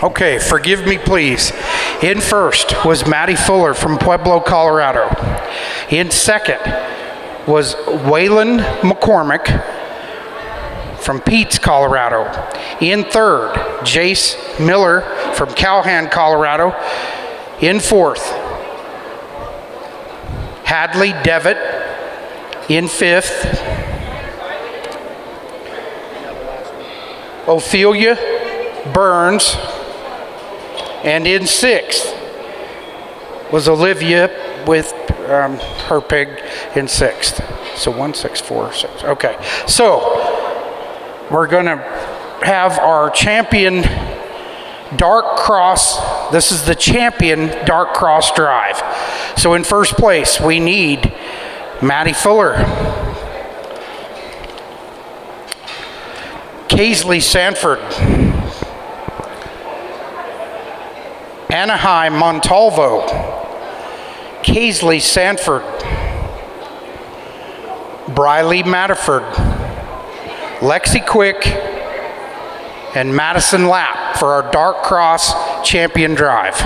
Okay, forgive me please. In 1st was Maddie Fuller from Pueblo, Colorado. In 2nd was Waylon McCormick from Pete's, Colorado. In 3rd, Jace Miller from Calhoun, Colorado. In 4th, Hadley Devitt. In 5th, Ophelia Burns. And in 6th was Olivia with her pig in 6th. So 1, 6, 4, 6. Okay. So we're going to have our champion dark cross. This is the champion dark cross drive. So in 1st place, we need Maddie Fuller, Kaisley Sanford, Anaheim Montalvo, Kaisley Sanford, Briley Matterford, Lexi Quick, and Madison Lapp for our Dark Cross Champion Drive.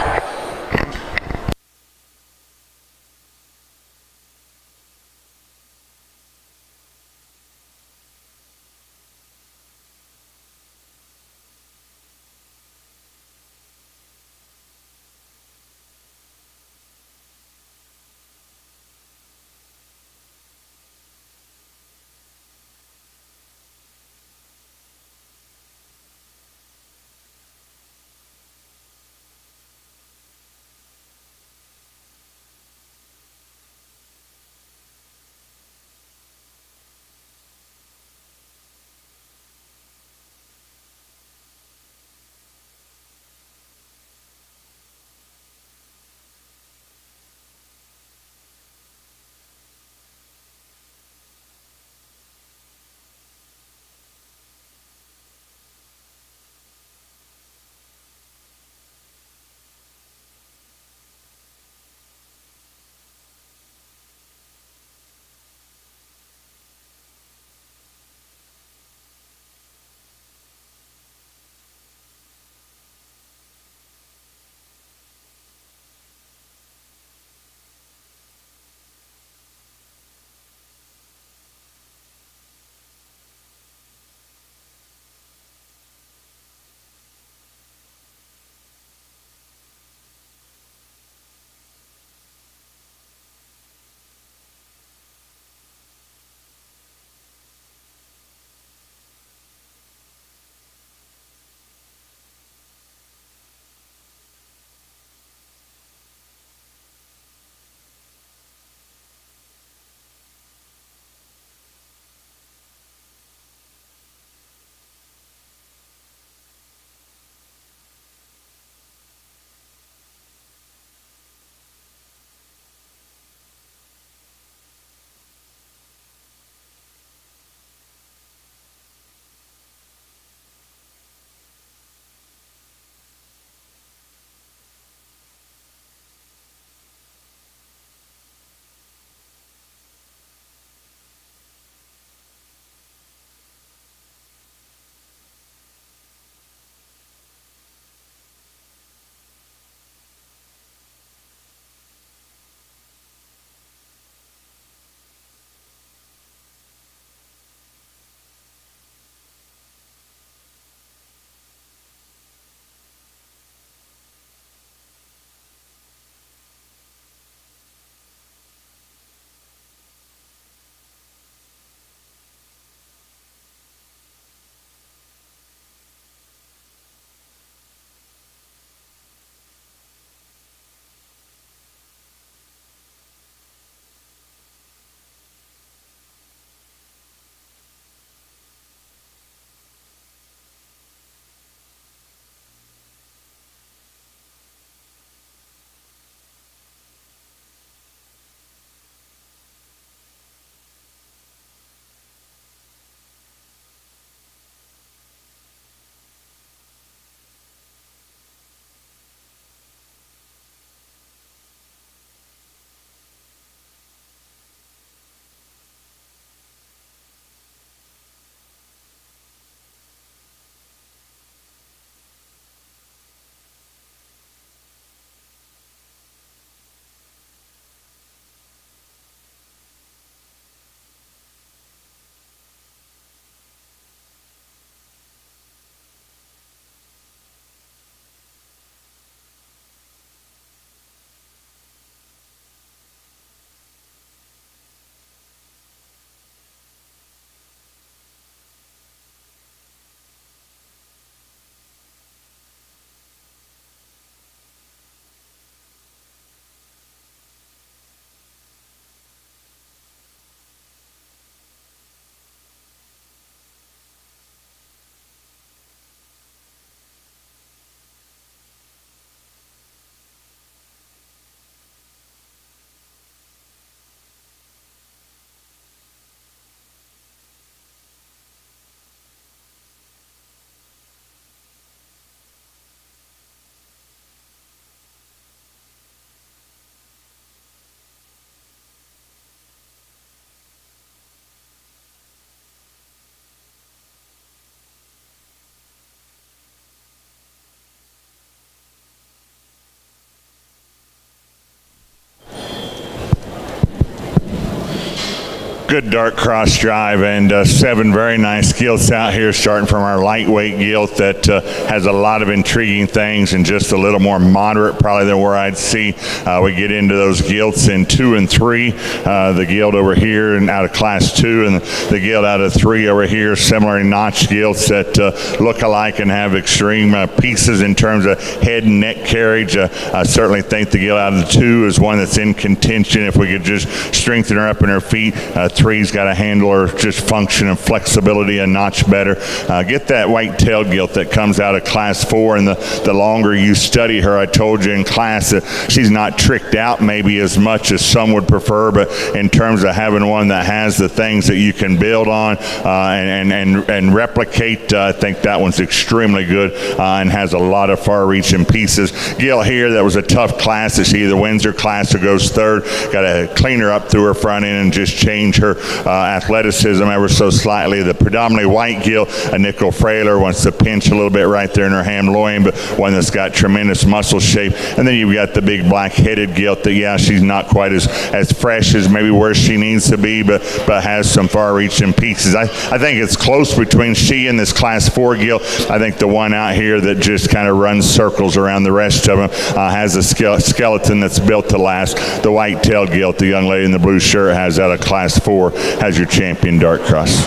Good dark cross drive and 7 very nice gilts out here, starting from our lightweight gilt that has a lot of intriguing things and just a little more moderate probably than where I'd see. We get into those gilts in 2 and 3. The gilt over here and out of class 2 and the gilt out of 3 over here, similarly notched gilts that look alike and have extreme pieces in terms of head and neck carriage. I certainly think the gilt out of the 2 is one that's in contention. If we could just strengthen her up in her feet, 3's got to handle her just function and flexibility a notch better. Get that white-tailed gilt that comes out of class 4, and the longer you study her, I told you in class that she's not tricked out maybe as much as some would prefer, but in terms of having one that has the things that you can build on and replicate, I think that one's extremely good and has a lot of far-reaching pieces. Gilt here, that was a tough class. She either wins her class or goes third. Got to clean her up through her front end and just change her athleticism ever so slightly. The predominantly white gilt, a nickel frailer, wants to pinch a little bit right there in her ham loin, but one that's got tremendous muscle shape. And then you've got the big black-headed gilt that, yeah, she's not quite as fresh as maybe where she needs to be, but has some far-reaching pieces. I think it's close between she and this class 4 gilt. I think the one out here that just kind of runs circles around the rest of them has a skeleton that's built to last. The white-tailed gilt, the young lady in the blue shirt has out of class 4, has your champion dark cross.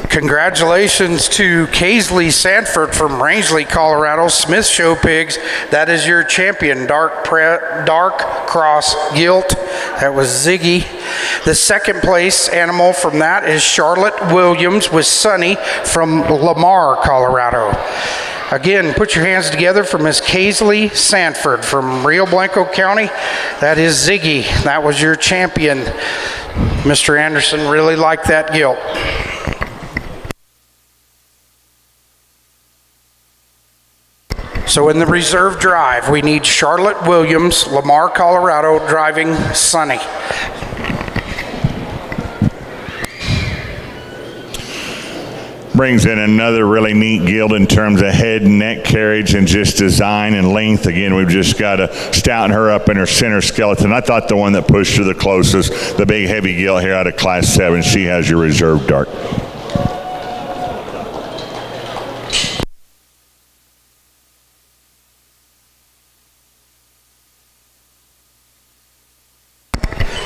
Congratulations to Kaisley Sanford from Rangeley, Colorado, Smith Show Pigs. That is your champion, dark cross gilt. That was Ziggy. The second place animal from that is Charlotte Williams with Sunny from Lamar, Colorado. Again, put your hands together for Miss Kaisley Sanford from Rio Blanco County. That is Ziggy. That was your champion. Mr. Anderson really liked that gilt. So in the reserve drive, we need Charlotte Williams, Lamar, Colorado, driving Sunny. Brings in another really neat gilt in terms of head and neck carriage and just design and length. Again, we've just got to stouten her up in her center skeleton. I thought the one that pushed her the closest, the big heavy gilt here out of class 7, she has your reserve dark.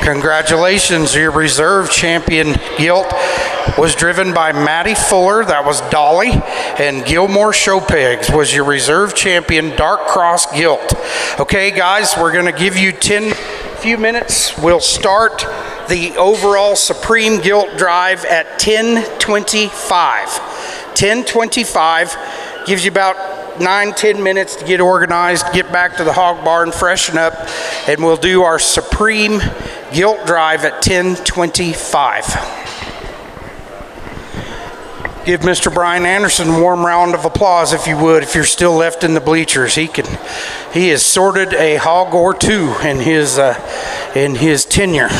Congratulations, your reserve champion gilt was driven by Maddie Fuller, that was Dolly, and Gilmore Show Pigs was your reserve champion dark cross gilt. Okay guys, we're going to give you few minutes. We'll start the overall Supreme Gilt Drive at 10:25. 10:25 gives you about 9-10 minutes to get organized, get back to the hog barn, freshen up, and we'll do our Supreme Gilt Drive at 10:25. Give Mr. Brian Anderson a warm round of applause if you would, if you're still left in the bleachers. He has sorted a hog or two in his tenure.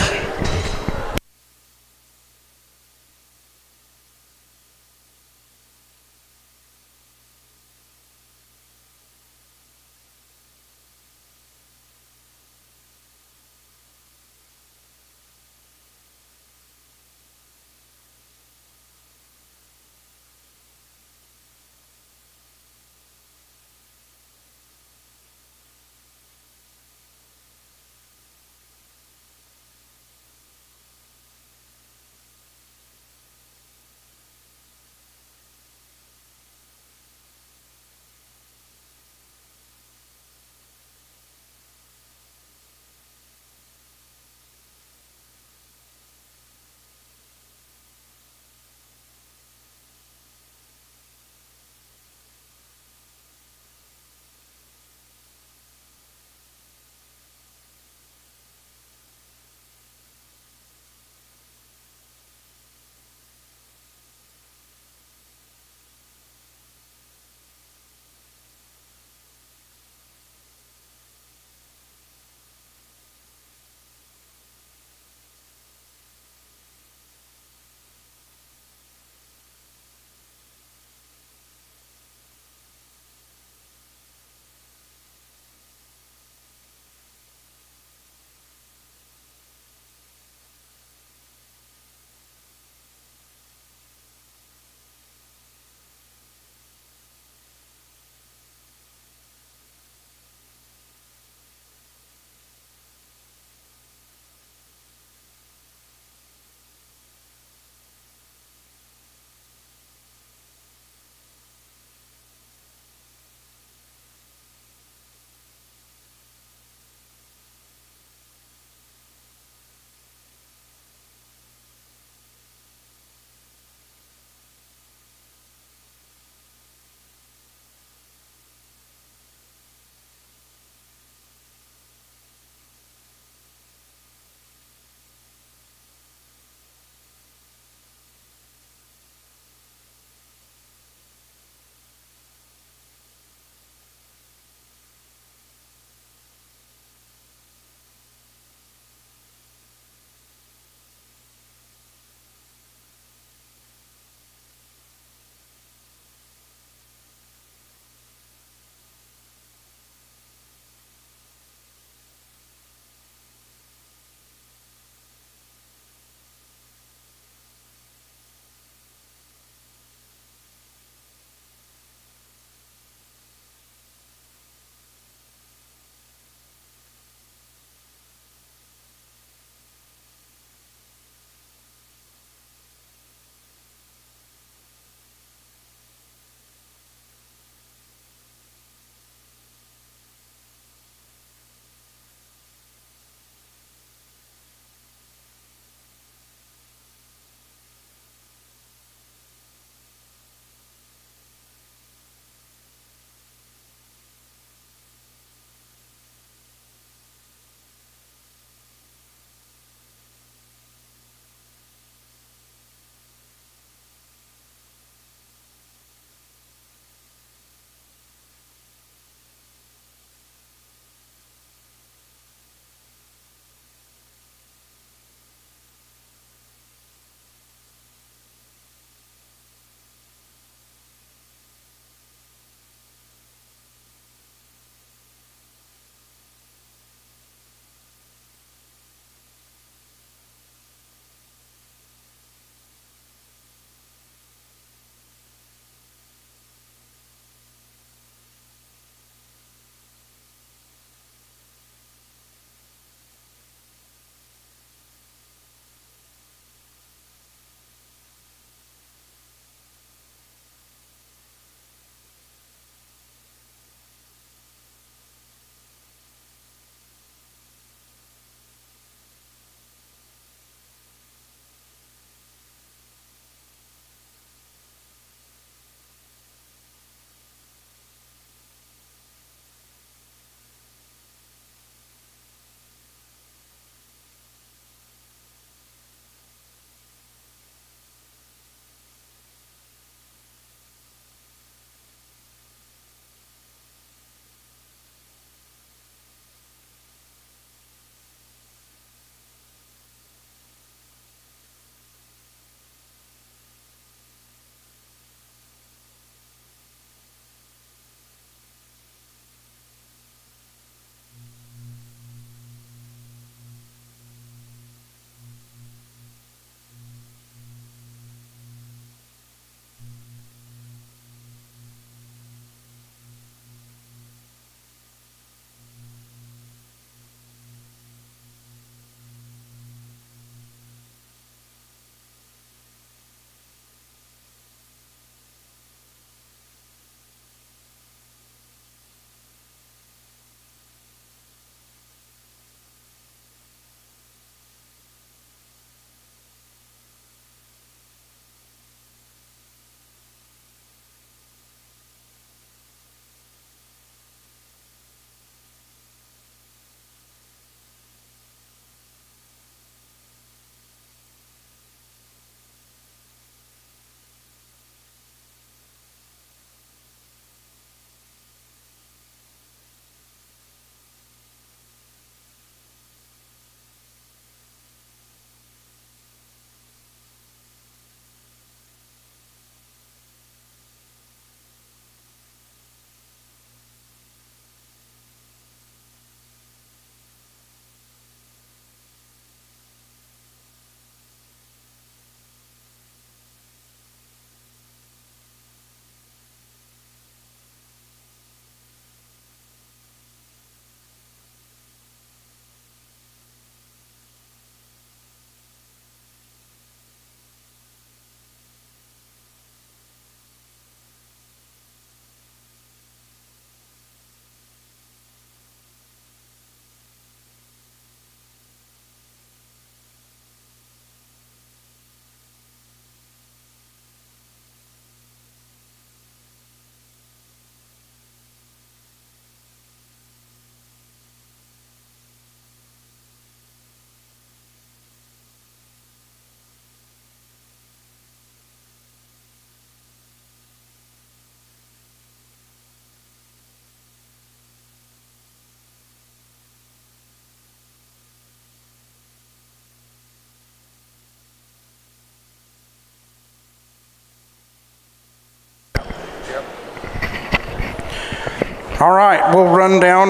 All right, we'll run down,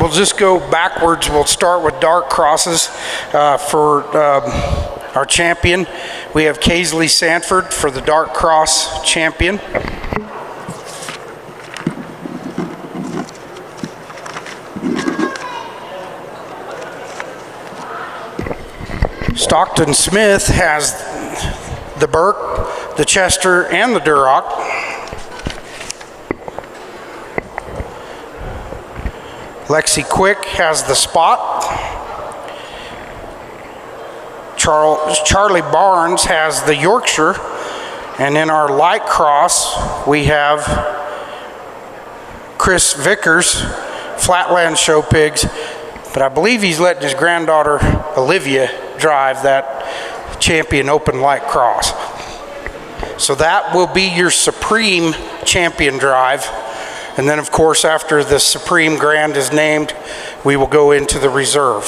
we'll just go backwards. We'll start with dark crosses for our champion. We have Kaisley Sanford for the dark cross champion. Stockton Smith has the Burke, the Chester, and the Duroc. Lexi Quick has the Spot. Charlie Barnes has the Yorkshire. And in our light cross, we have Chris Vickers, Flatland Show Pigs. But I believe he's letting his granddaughter, Olivia, drive that champion open light cross. So that will be your Supreme champion drive. And then, of course, after the Supreme Grand is named, we will go into the reserve.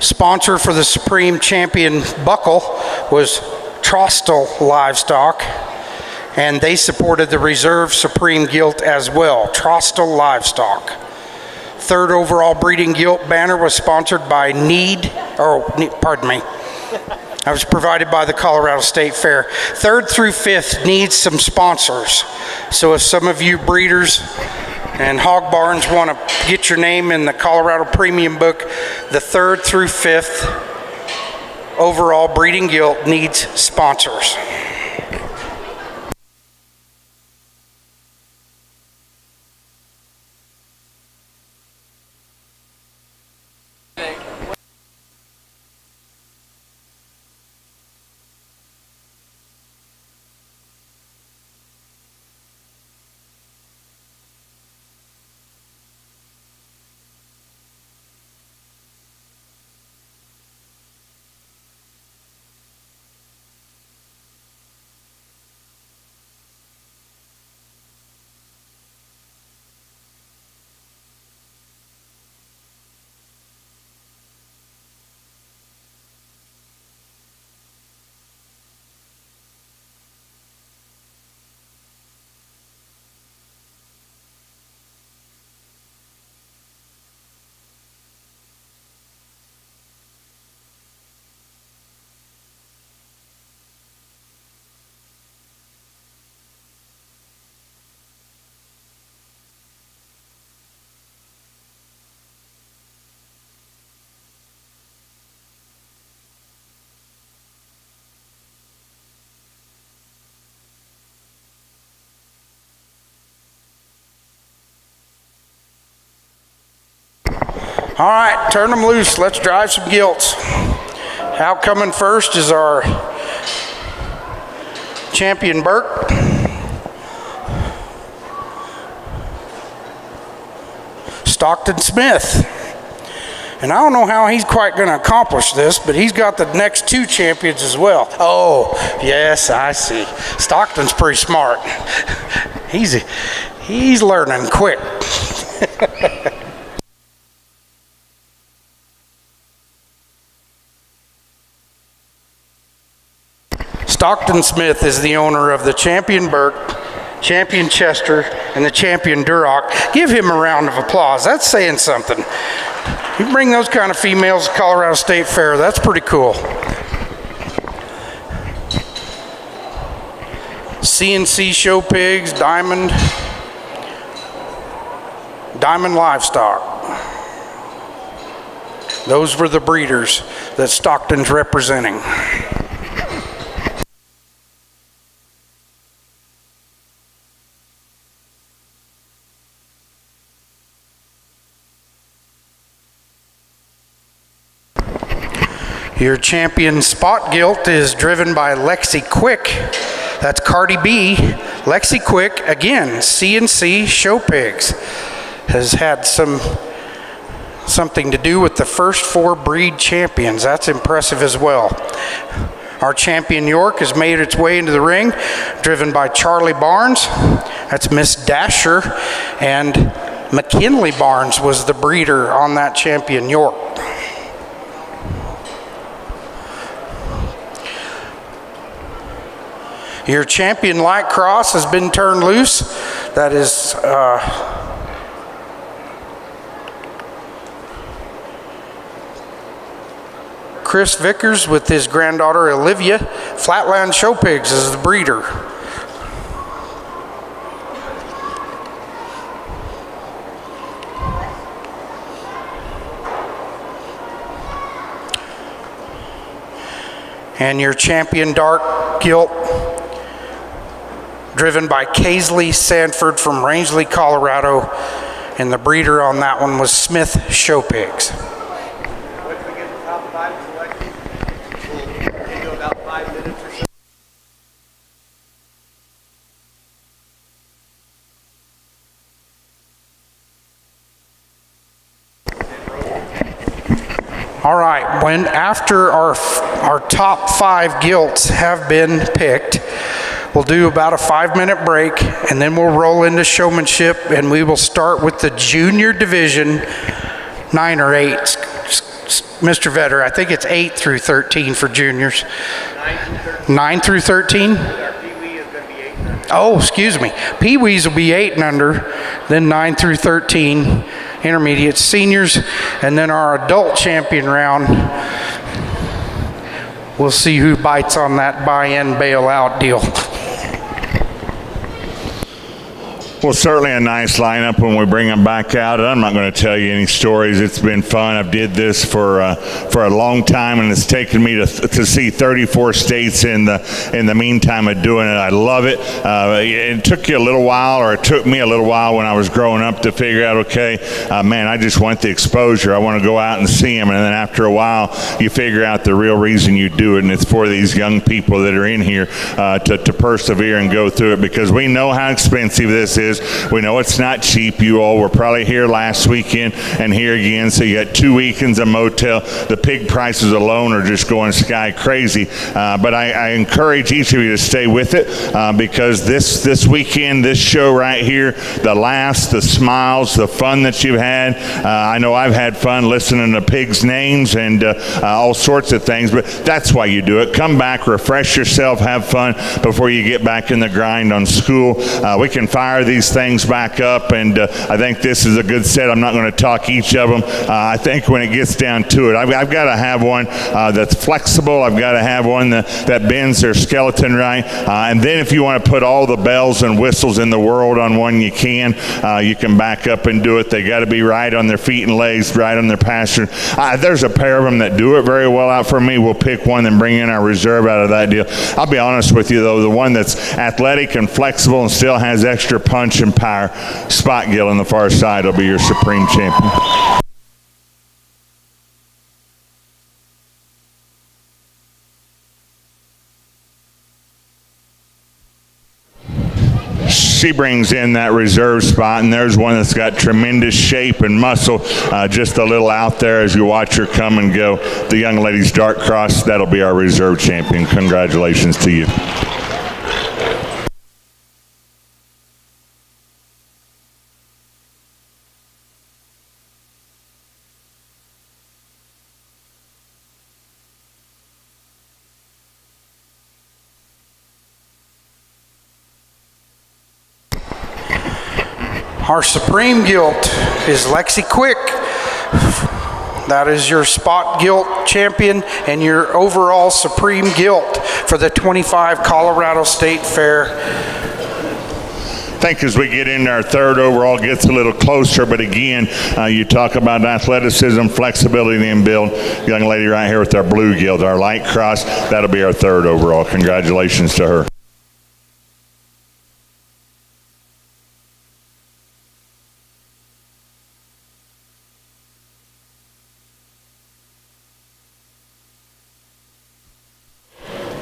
Sponsor for the Supreme Champion buckle was Trostel Livestock, and they supported the Reserve Supreme Gilt as well, Trostel Livestock. Third overall breeding gilt banner was sponsored by I was provided by the Colorado State Fair. Third through fifth needs some sponsors. So if some of you breeders and hog barns want to get your name in the Colorado Premium Book, the third through fifth overall breeding gilt needs sponsors. All right, turn them loose. Let's drive some gilts. Out coming first is our champion Burke. Stockton Smith. And I don't know how he's quite going to accomplish this, but he's got the next two champions as well. Oh, yes, I see. Stockton's pretty smart. He's learning quick. Stockton Smith is the owner of the champion Burke, champion Chester, and the champion Duroc. Give him a round of applause. That's saying something. You bring those kind of females to Colorado State Fair, that's pretty cool. CNC Show Pigs, Diamond Livestock. Those were the breeders that Stockton's representing. Your champion Spot Gilt is driven by Lexi Quick. That's Cardi B. Lexi Quick, again, CNC Show Pigs. Has had something to do with the first four breed champions. That's impressive as well. Our champion York has made its way into the ring, driven by Charlie Barnes. That's Miss Dasher. And McKinley Barnes was the breeder on that champion York. Your champion light cross has been turned loose. That is Chris Vickers with his granddaughter Olivia. Flatland Show Pigs is the breeder. And your champion dark gilt, driven by Casely Sanford from Rangeley, Colorado, and the breeder on that one was Smith Show Pigs. Once we get the top 5 selected, we'll give you about 5 minutes or so. All right, when after our top 5 gilts have been picked, we'll do about a 5-minute break, and then we'll roll into showmanship, and we will start with the junior division, 9 or 8. Mr. Vetter, I think it's 8 through 13 for juniors. 9 through 13? Our Pee-wee is going to be 8 and under. Oh, excuse me. Pee-wees will be 8 and under, then 9 through 13, intermediate seniors, and then our adult champion round. We'll see who bites on that buy-in, bail-out deal. Well, certainly a nice lineup when we bring them back out. I'm not going to tell you any stories. It's been fun. I've did this for a long time, and it's taken me to see 34 states in the meantime of doing it. I love it. It took you a little while, or it took me a little while when I was growing up to figure out, okay, man, I just want the exposure. I want to go out and see them, and then after a while, you figure out the real reason you do it, and it's for these young people that are in here to persevere and go through it, because we know how expensive this is. We know it's not cheap. You all were probably here last weekend and here again, so you got 2 weekends a motel. The pig prices alone are just going sky crazy. But I encourage each of you to stay with it because this weekend, this show right here, the laughs, the smiles, the fun that you've had. I know I've had fun listening to pigs' names and all sorts of things, but that's why you do it. Come back, refresh yourself, have fun before you get back in the grind on school. We can fire these things back up, and I think this is a good set. I'm not going to talk each of them. I think when it gets down to it, I've got to have one that's flexible. I've got to have one that bends their skeleton right. And then if you want to put all the bells and whistles in the world on one, you can back up and do it. They got to be right on their feet and legs, right on their pasture. There's a pair of them that do it very well out for me. We'll pick one and bring in our reserve out of that deal. I'll be honest with you, though, the one that's athletic and flexible and still has extra punch and power, Spot Gill on the far side will be your supreme champion. She brings in that reserve spot, and there's one that's got tremendous shape and muscle, just a little out there as you watch her come and go. The young lady's dark cross, that'll be our reserve champion. Congratulations to you. Our supreme gilt is Lexi Quick. That is your spot gilt champion and your overall supreme gilt for the 25 Colorado State Fair. I think as we get into our third overall, it gets a little closer, but again, you talk about athleticism, flexibility, and build. Young lady right here with our blue gilt, our light cross, that'll be our third overall. Congratulations to her.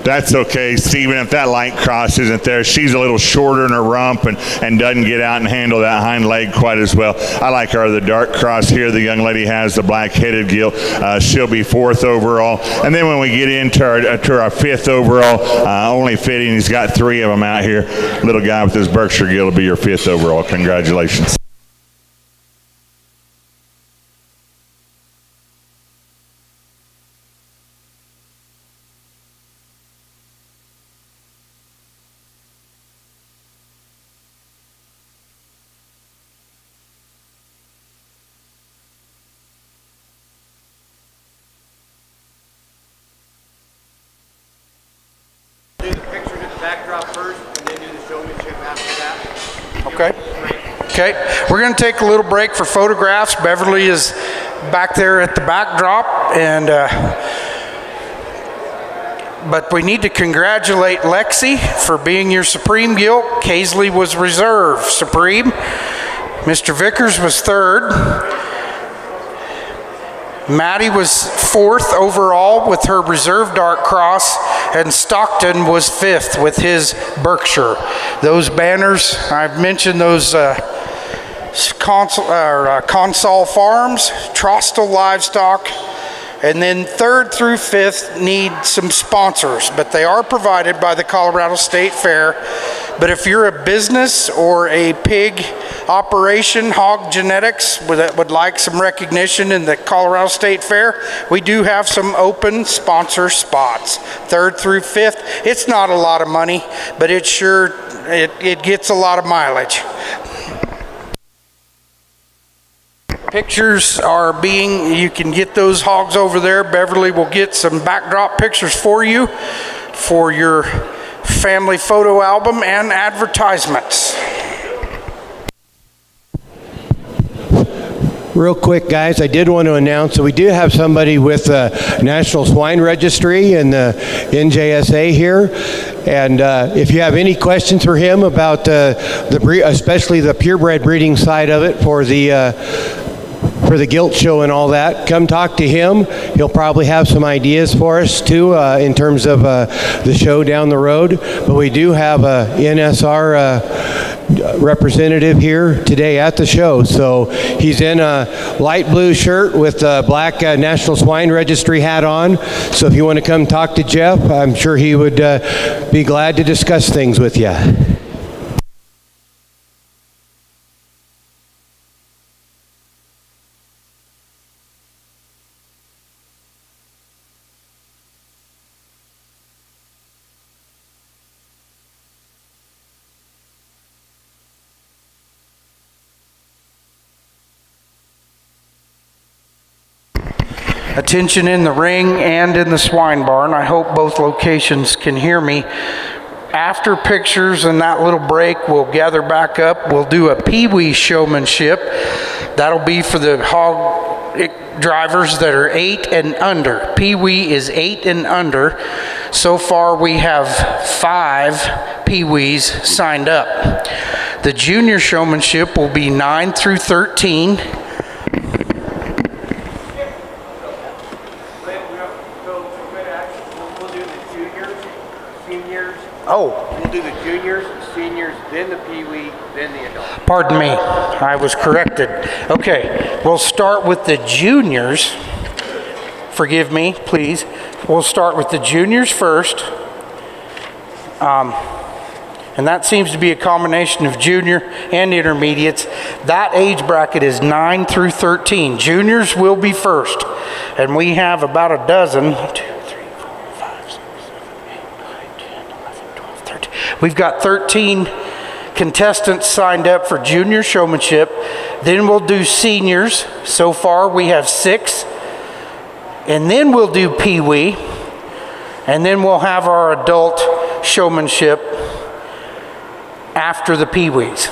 That's okay, Stephen. If that light cross isn't there, she's a little shorter in her rump and doesn't get out and handle that hind leg quite as well. I like her, the dark cross here. The young lady has the black-headed gilt. She'll be fourth overall. And then when we get into our fifth overall, only fitting, he's got 3 of them out here. Little guy with his Berkshire gilt will be your 5th overall. Congratulations. backdrop first, and then do the showmanship after that. Okay. Okay, we're going to take a little break for photographs. Beverly is back there at the backdrop, and but we need to congratulate Lexi for being your Supreme Gilt. Kaisley was Reserve Supreme. Mr. Vickers was third. Maddie was fourth overall with her Reserve Dark Cross, and Stockton was fifth with his Berkshire. Those banners, I've mentioned those Consol Farms, Trostel Livestock, and then third through fifth need some sponsors, but they are provided by the Colorado State Fair. But if you're a business or a pig operation, hog genetics, that would like some recognition in the Colorado State Fair, we do have some open sponsor spots. Third through fifth, it's not a lot of money, but it sure, it gets a lot of mileage. Pictures are being, you can get those hogs over there. Beverly will get some backdrop pictures for you for your family photo album and advertisements. Real quick, guys, I did want to announce that we do have somebody with the National Swine Registry and the NJSA here. And if you have any questions for him about especially the purebred breeding side of it for the Gilt show and all that, come talk to him. He'll probably have some ideas for us too in terms of the show down the road. But we do have a NSR representative here today at the show. So he's in a light blue shirt with a black National Swine Registry hat on. So if you want to come talk to Jeff, I'm sure he would be glad to discuss things with you. Attention in the ring and in the swine barn. I hope both locations can hear me. After pictures and that little break, we'll gather back up. We'll do a Pee-wee showmanship. That'll be for the hog drivers that are 8 and under. Pee-wee is 8 and under. So far we have 5 Pee-wees signed up. The junior showmanship will be 9 through 13. We'll do the juniors, seniors, then the pee-wee, then the adult. Pardon me, I was corrected. Okay, we'll start with the juniors. Forgive me, please. We'll start with the juniors first. And that seems to be a combination of junior and intermediates. That age bracket is 9 through 13. Juniors will be first. And we have about a dozen. 2, 3, 4, 5, 6, 7, 8, 9, 10, 11, 12, 13. We've got 13 contestants signed up for junior showmanship. Then we'll do seniors. So far we have 6. And then we'll do pee-wee. And then we'll have our adult showmanship after the pee-wees.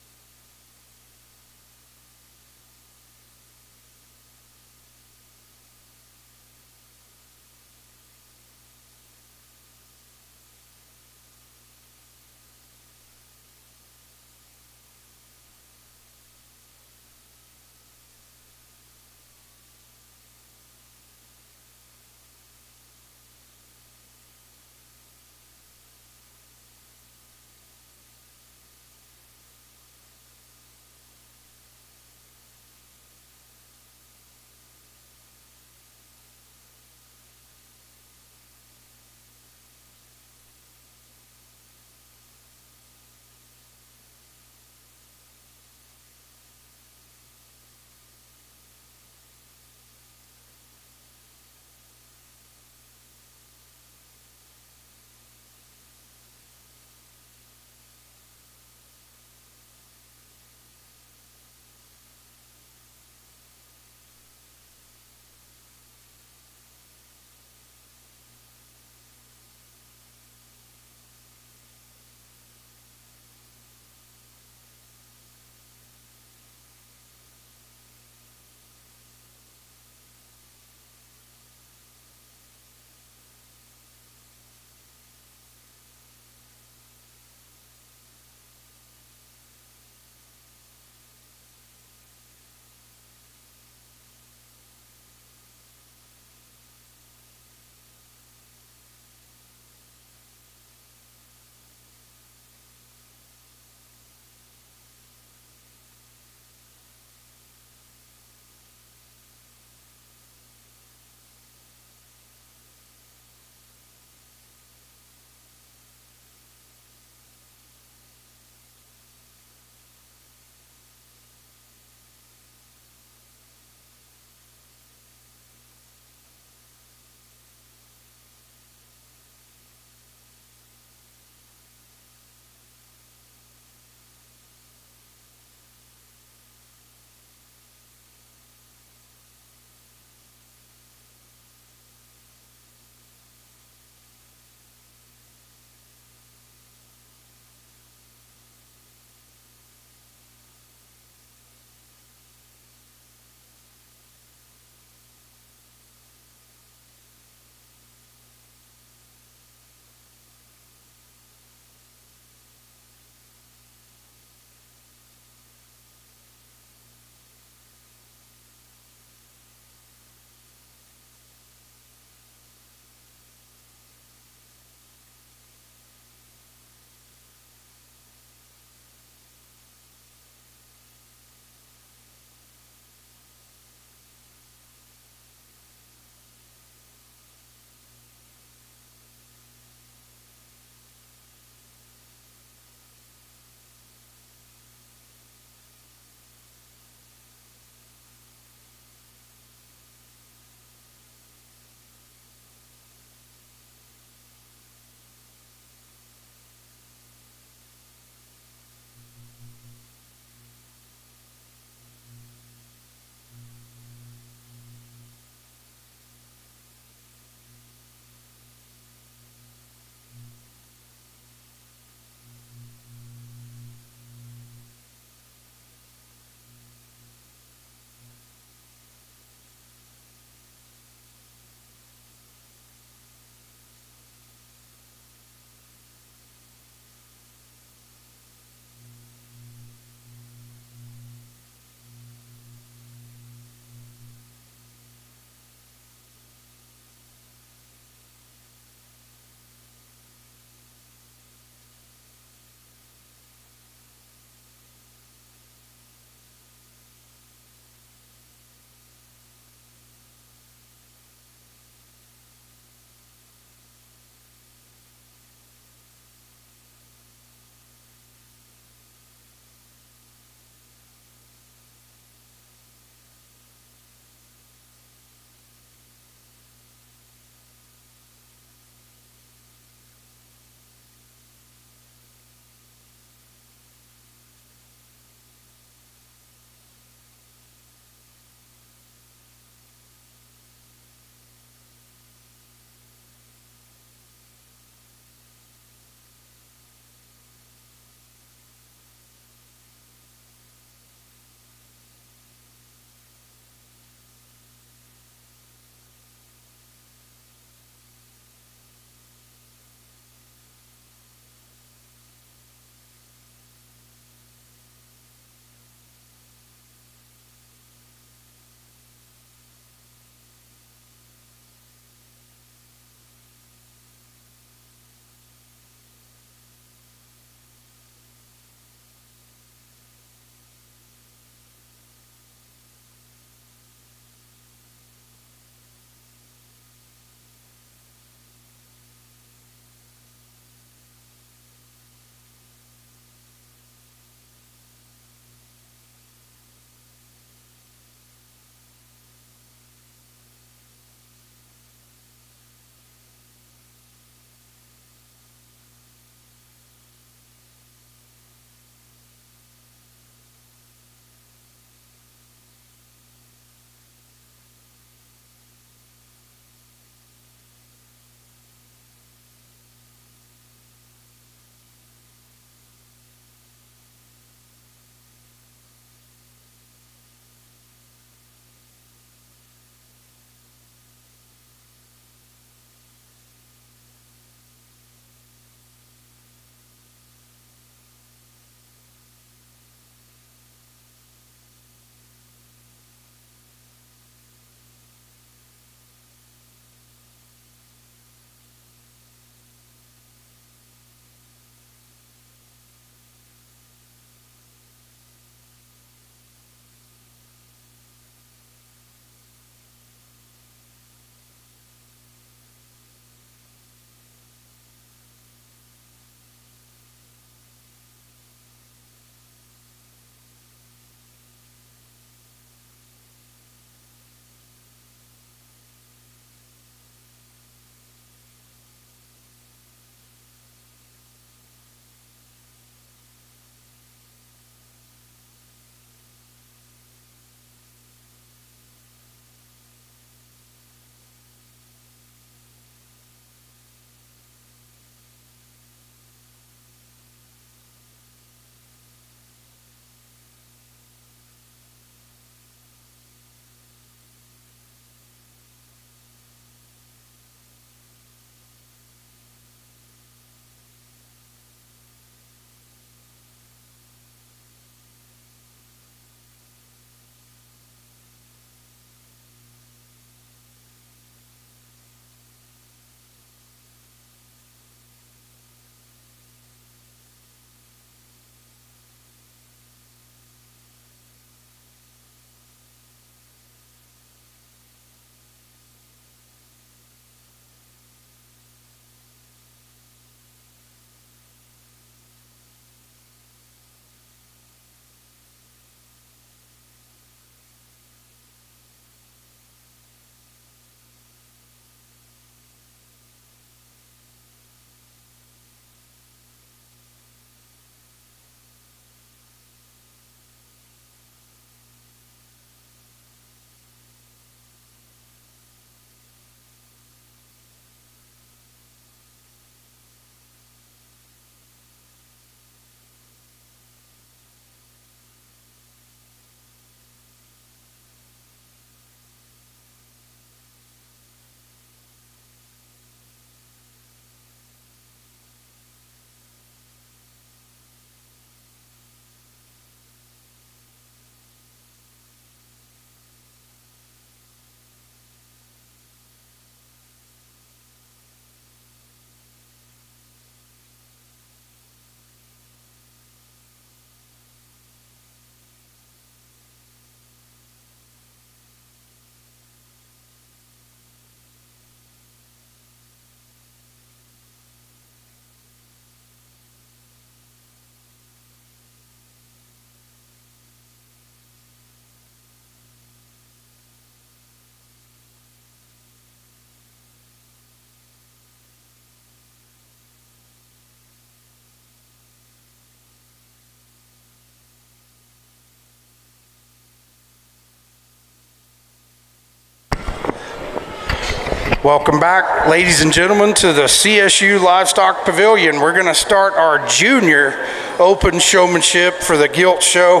Welcome back, ladies and gentlemen, to the CSU Livestock Pavilion. We're going to start our junior open showmanship for the Gilt show.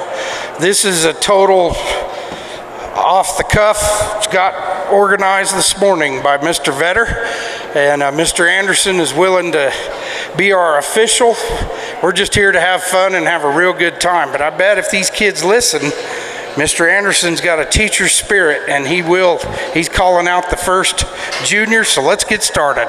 This is a total off the cuff. It's got organized this morning by Mr. Vetter, and Mr. Anderson is willing to be our official. We're just here to have fun and have a real good time, but I bet if these kids listen, Mr. Anderson's got a teacher's spirit, and he's calling out the first junior, so let's get started.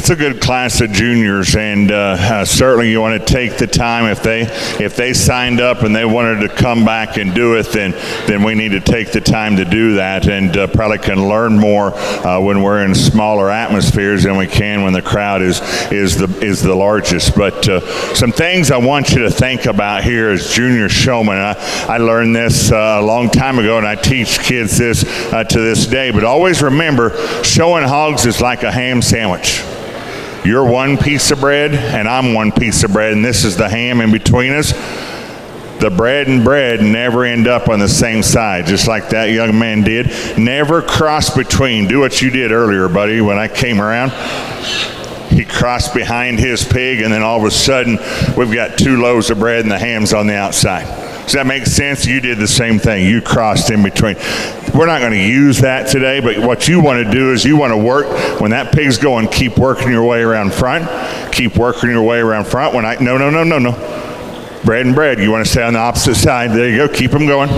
it's a good class of juniors, and certainly you want to take the time. If they signed up and they wanted to come back and do it, then we need to take the time to do that, and probably can learn more when we're in smaller atmospheres than we can when the crowd is the largest. But some things I want you to think about here as junior showman. I learned this a long time ago, and I teach kids this to this day. But always remember, showing hogs is like a ham sandwich. You're one piece of bread, and I'm one piece of bread, and this is the ham in between us. The bread and bread never end up on the same side, just like that young man did. Never cross between. Do what you did earlier, buddy, when I came around. He crossed behind his pig, and then all of a sudden, we've got 2 loaves of bread and the ham's on the outside. Does that make sense? You did the same thing. You crossed in between. We're not going to use that today, but what you want to do is you want to work. When that pig's going, keep working your way around front. Keep working your way around front. No. Bread and bread. You want to stay on the opposite side. There you go. Keep them going.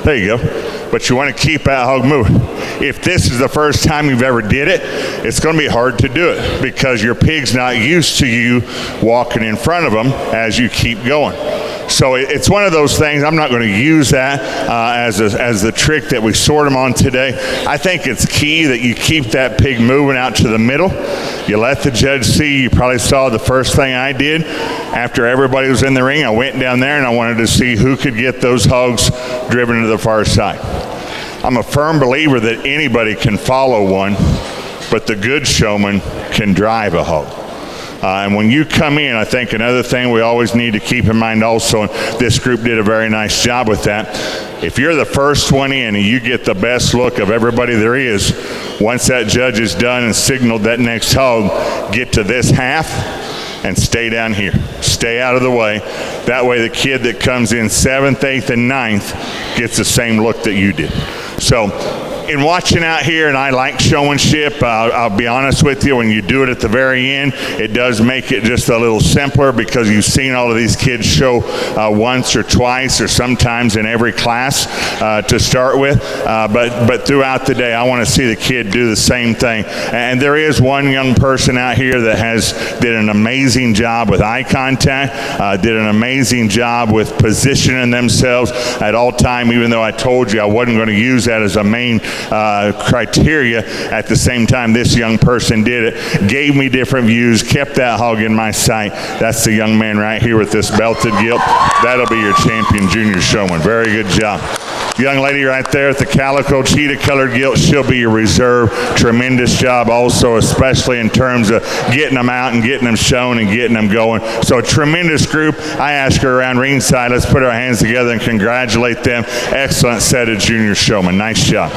There you go. But you want to keep that hog moving. If this is the first time you've ever did it, it's going to be hard to do it because your pig's not used to you walking in front of them as you keep going. So it's one of those things. I'm not going to use that as the trick that we sort them on today. I think it's key that you keep that pig moving out to the middle. You let the judge see. You probably saw the first thing I did after everybody was in the ring. I went down there and I wanted to see who could get those hogs driven to the far side. I'm a firm believer that anybody can follow one, but the good showman can drive a hog. And when you come in, I think another thing we always need to keep in mind also, and this group did a very nice job with that, if you're the first one in and you get the best look of everybody there is, once that judge is done and signaled that next hog, get to this half and stay down here. Stay out of the way. That way the kid that comes in 7th, 8th, and 9th gets the same look that you did. So in watching out here, and I like showmanship, I'll be honest with you, when you do it at the very end, it does make it just a little simpler because you've seen all of these kids show once or twice or sometimes in every class to start with. But throughout the day, I want to see the kid do the same thing. And there is one young person out here that did an amazing job with eye contact, did an amazing job with positioning themselves at all time, even though I told you I wasn't going to use that as a main criteria. At the same time, this young person did it, gave me different views, kept that hog in my sight. That's the young man right here with this belted gilt. That'll be your champion junior showman. Very good job. Young lady right there with the calico cheetah colored gilt, she'll be your reserve. Tremendous job also, especially in terms of getting them out and getting them shown and getting them going. So a tremendous group. I ask her around ringside, let's put our hands together and congratulate them. Excellent set of junior showmen. Nice job.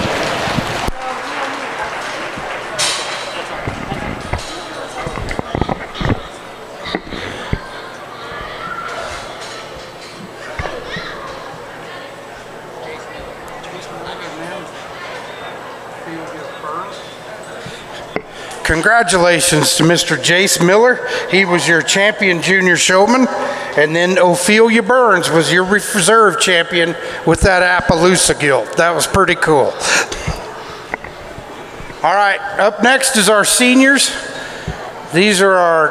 Congratulations to Mr. Jace Miller. He was your champion junior showman. And then Ophelia Burns was your reserve champion with that Appaloosa gilt. That was pretty cool. All right, up next is our seniors. These are our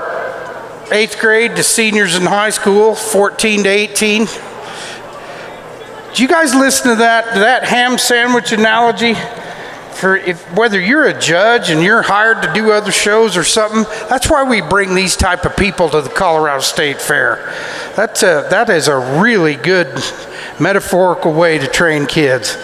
8th grade to seniors in high school, 14 to 18. Did you guys listen to that ham sandwich analogy? Whether you're a judge and you're hired to do other shows or something, that's why we bring these type of people to the Colorado State Fair. That is a really good metaphorical way to train kids.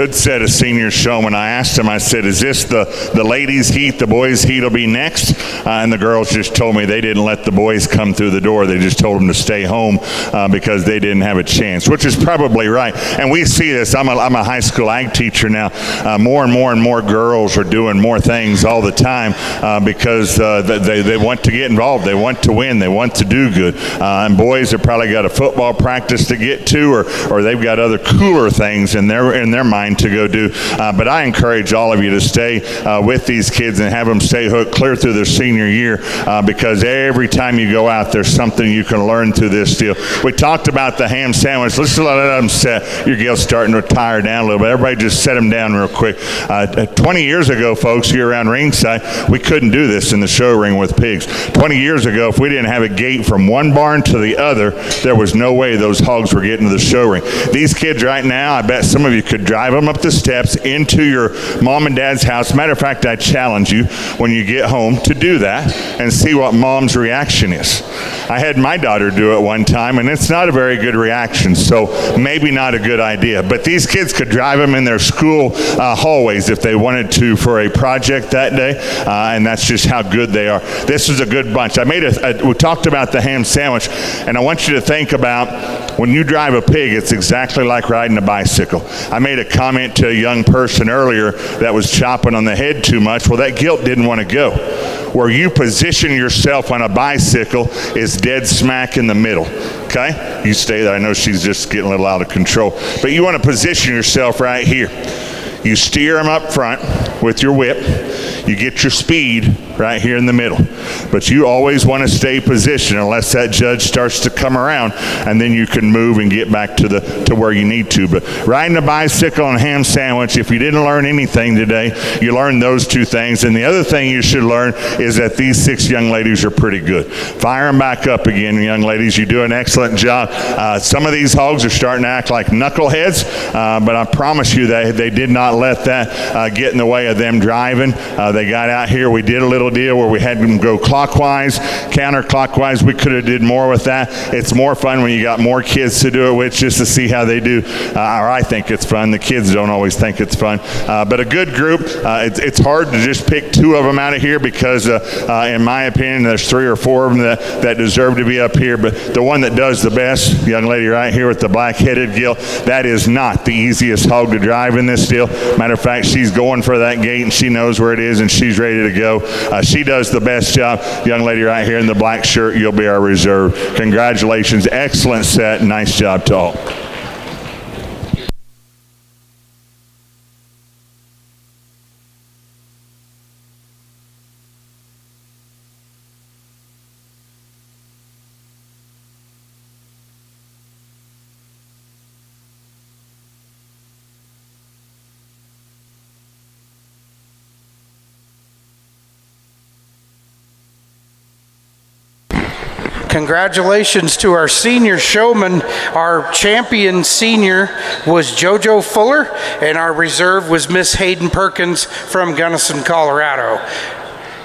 good set of seniors showmen. I asked them, I said, is this the ladies' heat, the boys' heat will be next? And the girls just told me they didn't let the boys come through the door. They just told them to stay home because they didn't have a chance, which is probably right. And we see this. I'm a high school ag teacher now. More and more girls are doing more things all the time because they want to get involved. They want to win. They want to do good. And boys have probably got a football practice to get to, or they've got other cooler things in their mind to go do. But I encourage all of you to stay with these kids and have them stay hooked clear through their senior year because every time you go out, there's something you can learn through this deal. We talked about the ham sandwich. Let's let them set. Your Gilt's starting to tire down a little bit. Everybody just set them down real quick. 20 years ago, folks, here around ringside, we couldn't do this in the show ring with pigs. 20 years ago, if we didn't have a gate from one barn to the other, there was no way those hogs were getting to the show ring. These kids right now, I bet some of you could drive them up the steps into your mom and dad's house. Matter of fact, I challenge you when you get home to do that and see what mom's reaction is. I had my daughter do it one time, and it's not a very good reaction, so maybe not a good idea. But these kids could drive them in their school hallways if they wanted to for a project that day, and that's just how good they are. This is a good bunch. We talked about the ham sandwich, and I want you to think about when you drive a pig, it's exactly like riding a bicycle. I made a comment to a young person earlier that was chopping on the head too much. Well, that Gilt didn't want to go. Where you position yourself on a bicycle is dead smack in the middle, okay? You stay there. I know she's just getting a little out of control. But you want to position yourself right here. You steer them up front with your whip. You get your speed right here in the middle. But you always want to stay positioned unless that judge starts to come around, and then you can move and get back to where you need to. But riding a bicycle and a ham sandwich, if you didn't learn anything today, you learned those two things. And the other thing you should learn is that these 6 young ladies are pretty good. Fire them back up again, young ladies. You do an excellent job. Some of these hogs are starting to act like knuckleheads, but I promise you they did not let that get in the way of them driving. They got out here. We did a little deal where we had them go clockwise, counterclockwise. We could have did more with that. It's more fun when you got more kids to do it with, just to see how they do. Or I think it's fun. The kids don't always think it's fun. But a good group. It's hard to just pick 2 of them out of here because, in my opinion, there's 3 or 4 of them that deserve to be up here. But the one that does the best, young lady right here with the black-headed Gilt, that is not the easiest hog to drive in this deal. Matter of fact, she's going for that gate, and she knows where it is, and she's ready to go. She does the best job. Young lady right here in the black shirt, you'll be our reserve. Congratulations. Excellent set. Nice job to all. Congratulations to our senior showman. Our champion senior was JoJo Fuller, and our reserve was Miss Hayden Perkins from Gunnison, Colorado.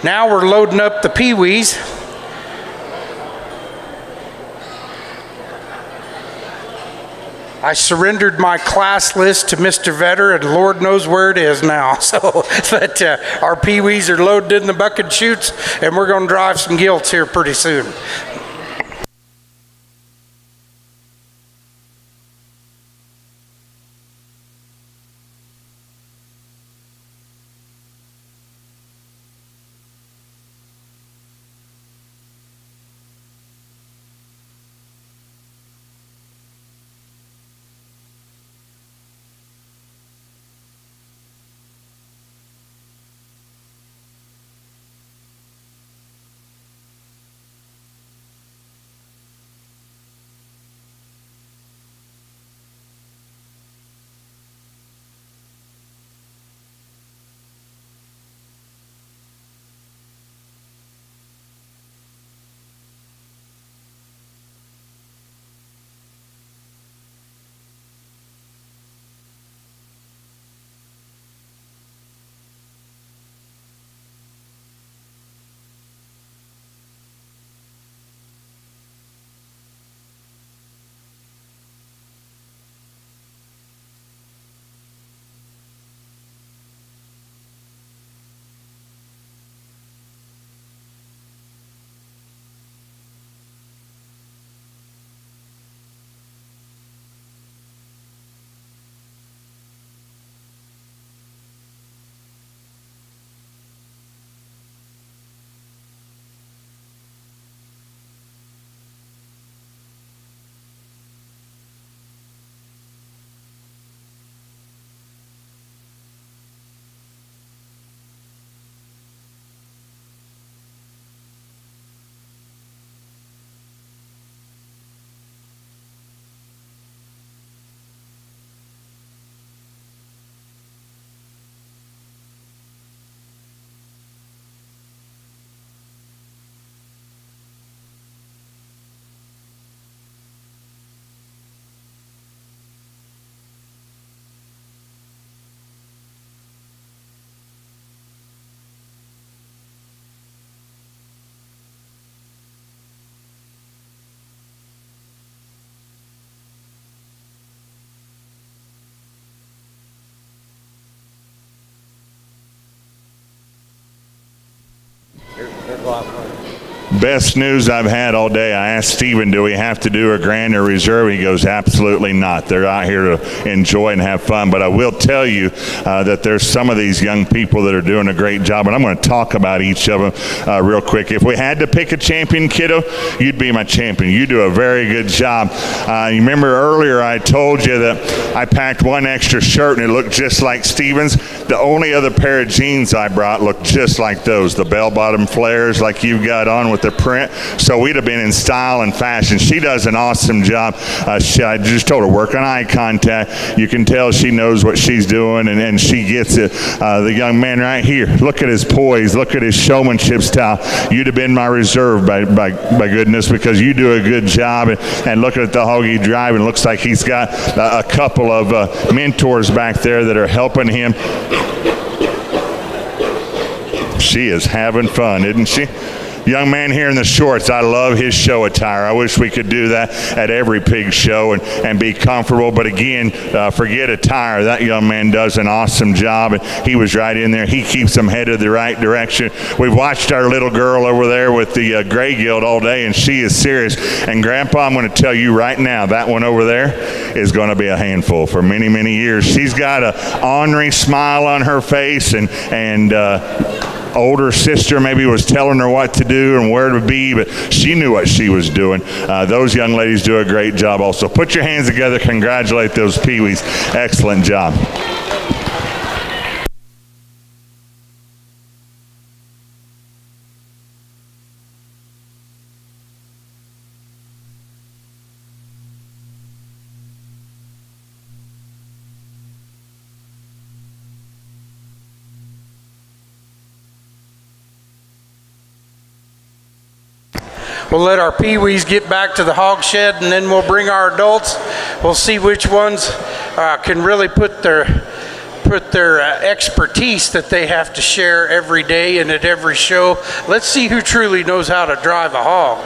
Now we're loading up the Pee-wees. I surrendered my class list to Mr. Vetter, and Lord knows where it is now. But our Pee-wees are loaded in the bucket chutes, and we're going to drive some Gilts here pretty soon. Best news I've had all day. I asked Stephen, do we have to do a grand or reserve? He goes, absolutely not. They're out here to enjoy and have fun. But I will tell you that there's some of these young people that are doing a great job, and I'm going to talk about each of them real quick. If we had to pick a champion, kiddo, you'd be my champion. You do a very good job. You remember earlier I told you that I packed one extra shirt and it looked just like Stephen's. The only other pair of jeans I brought looked just like those, the bell-bottom flares like you've got on with the print. So we'd have been in style and fashion. She does an awesome job. I just told her, work on eye contact. You can tell she knows what she's doing, and she gets it. The young man right here, look at his poise, look at his showmanship style. You'd have been my reserve by goodness, because you do a good job. And looking at the hog he driving, looks like he's got a couple of mentors back there that are helping him. She is having fun, isn't she? Young man here in the shorts, I love his show attire. I wish we could do that at every pig show and be comfortable. But again, forget attire. That young man does an awesome job, and he was right in there. He keeps them headed the right direction. We've watched our little girl over there with the gray gilt all day, and she is serious. And Grandpa, I'm going to tell you right now, that one over there is going to be a handful for many, many years. She's got an ornery smile on her face, and older sister maybe was telling her what to do and where to be, but she knew what she was doing. Those young ladies do a great job also. Put your hands together. Congratulate those peewees. Excellent job. We'll let our peewees get back to the hog shed, and then we'll bring our adults. We'll see which ones can really put their expertise that they have to share every day and at every show. Let's see who truly knows how to drive a hog.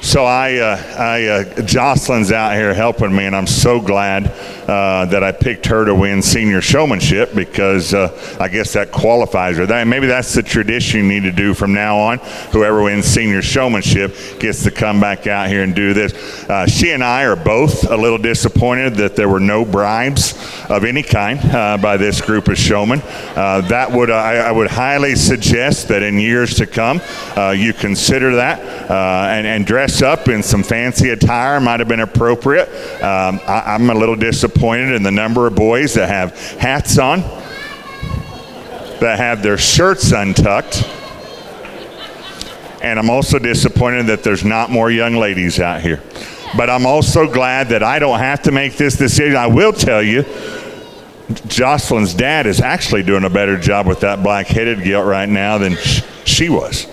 So Jocelyn's out here helping me, and I'm so glad that I picked her to win senior showmanship, because I guess that qualifies her. Maybe that's the tradition you need to do from now on. Whoever wins senior showmanship gets to come back out here and do this. She and I are both a little disappointed that there were no bribes of any kind by this group of showmen. I would highly suggest that in years to come you consider that and dress up in some fancy attire might have been appropriate. I'm a little disappointed in the number of boys that have hats on, that have their shirts untucked, and I'm also disappointed that there's not more young ladies out here. But I'm also glad that I don't have to make this decision. I will tell you, Jocelyn's dad is actually doing a better job with that black-headed gilt right now than she was.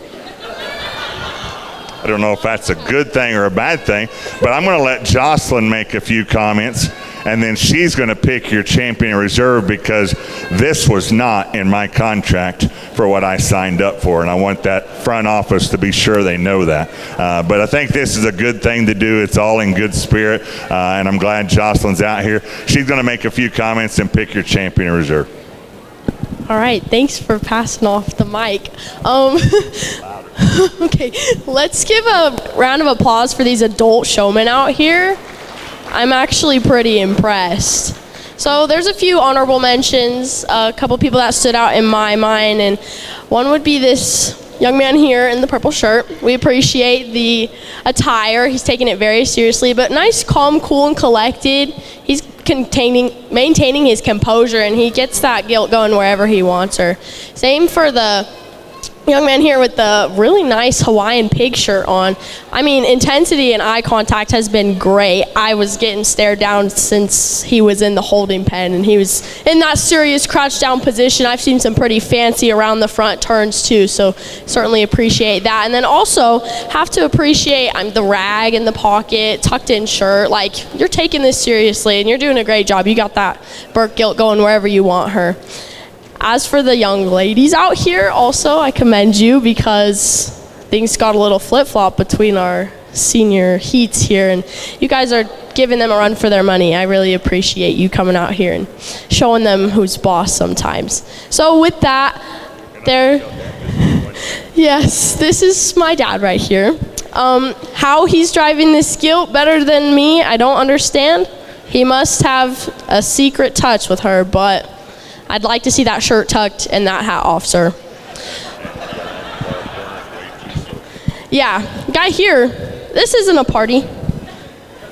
I don't know if that's a good thing or a bad thing, but I'm going to let Jocelyn make a few comments, and then she's going to pick your champion reserve, because this was not in my contract for what I signed up for, and I want that front office to be sure they know that. But I think this is a good thing to do. It's all in good spirit, and I'm glad Jocelyn's out here. She's going to make a few comments and pick your champion reserve. All right, thanks for passing off the mic. Okay, let's give a round of applause for these adult showmen out here. I'm actually pretty impressed. So there's a few honorable mentions, a couple people that stood out in my mind, and one would be this young man here in the purple shirt. We appreciate the attire. He's taking it very seriously, but nice, calm, cool, and collected. He's maintaining his composure, and he gets that gilt going wherever he wants her. Same for the young man here with the really nice Hawaiian pig shirt on. I mean, intensity and eye contact has been great. I was getting stared down since he was in the holding pen, and he was in that serious crouch down position. I've seen some pretty fancy around the front turns too, so certainly appreciate that. And then also have to appreciate the rag in the pocket, tucked in shirt. Like, you're taking this seriously, and you're doing a great job. You got that Burke gilt going wherever you want her. As for the young ladies out here, also, I commend you, because things got a little flip-flop between our senior heats here, and you guys are giving them a run for their money. I really appreciate you coming out here and showing them who's boss sometimes. So with that, yes, this is my dad right here. How he's driving this gilt better than me, I don't understand. He must have a secret touch with her, but I'd like to see that shirt tucked and that hat off, sir. Yeah, guy here, this isn't a party.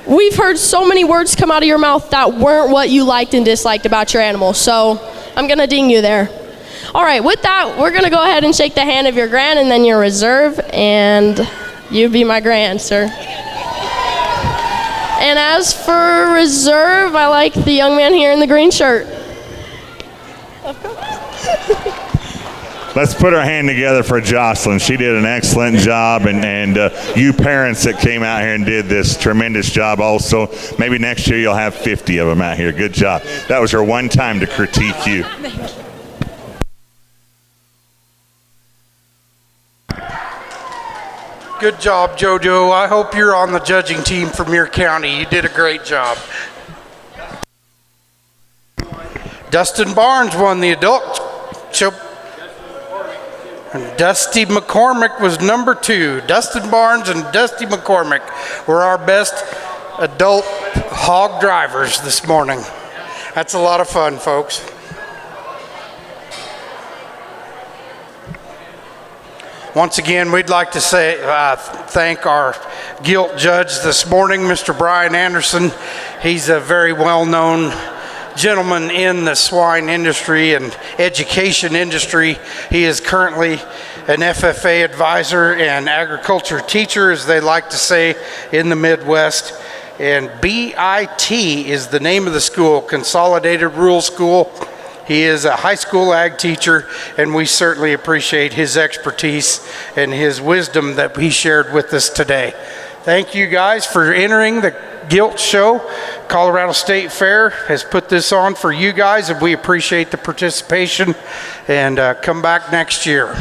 We've heard so many words come out of your mouth that weren't what you liked and disliked about your animal, so I'm gonna ding you there. All right, with that, we're gonna go ahead and shake the hand of your grand and then your reserve, and you be my grand, sir. And as for reserve, I like the young man here in the green shirt. Let's put our hand together for Jocelyn. She did an excellent job, and you parents that came out here and did this tremendous job also. Maybe next year you'll have 50 of them out here. Good job. That was her one time to critique you. Good job, JoJo. I hope you're on the judging team from your county. You did a great job. Dustin Barnes won the adult show. And Dusty McCormick was number 2. Dustin Barnes and Dusty McCormick were our best adult hog drivers this morning. That's a lot of fun, folks. Once again, we'd like to say thank our gilt judge this morning, Mr. Brian Anderson. He's a very well-known gentleman in the swine industry and education industry. He is currently an FFA advisor and agriculture teacher, as they like to say in the Midwest. And BIT is the name of the school, Consolidated Rural School. He is a high school ag teacher, and we certainly appreciate his expertise and his wisdom that he shared with us today. Thank you guys for entering the Gilt Show. Colorado State Fair has put this on for you guys, and we appreciate the participation, and come back next year.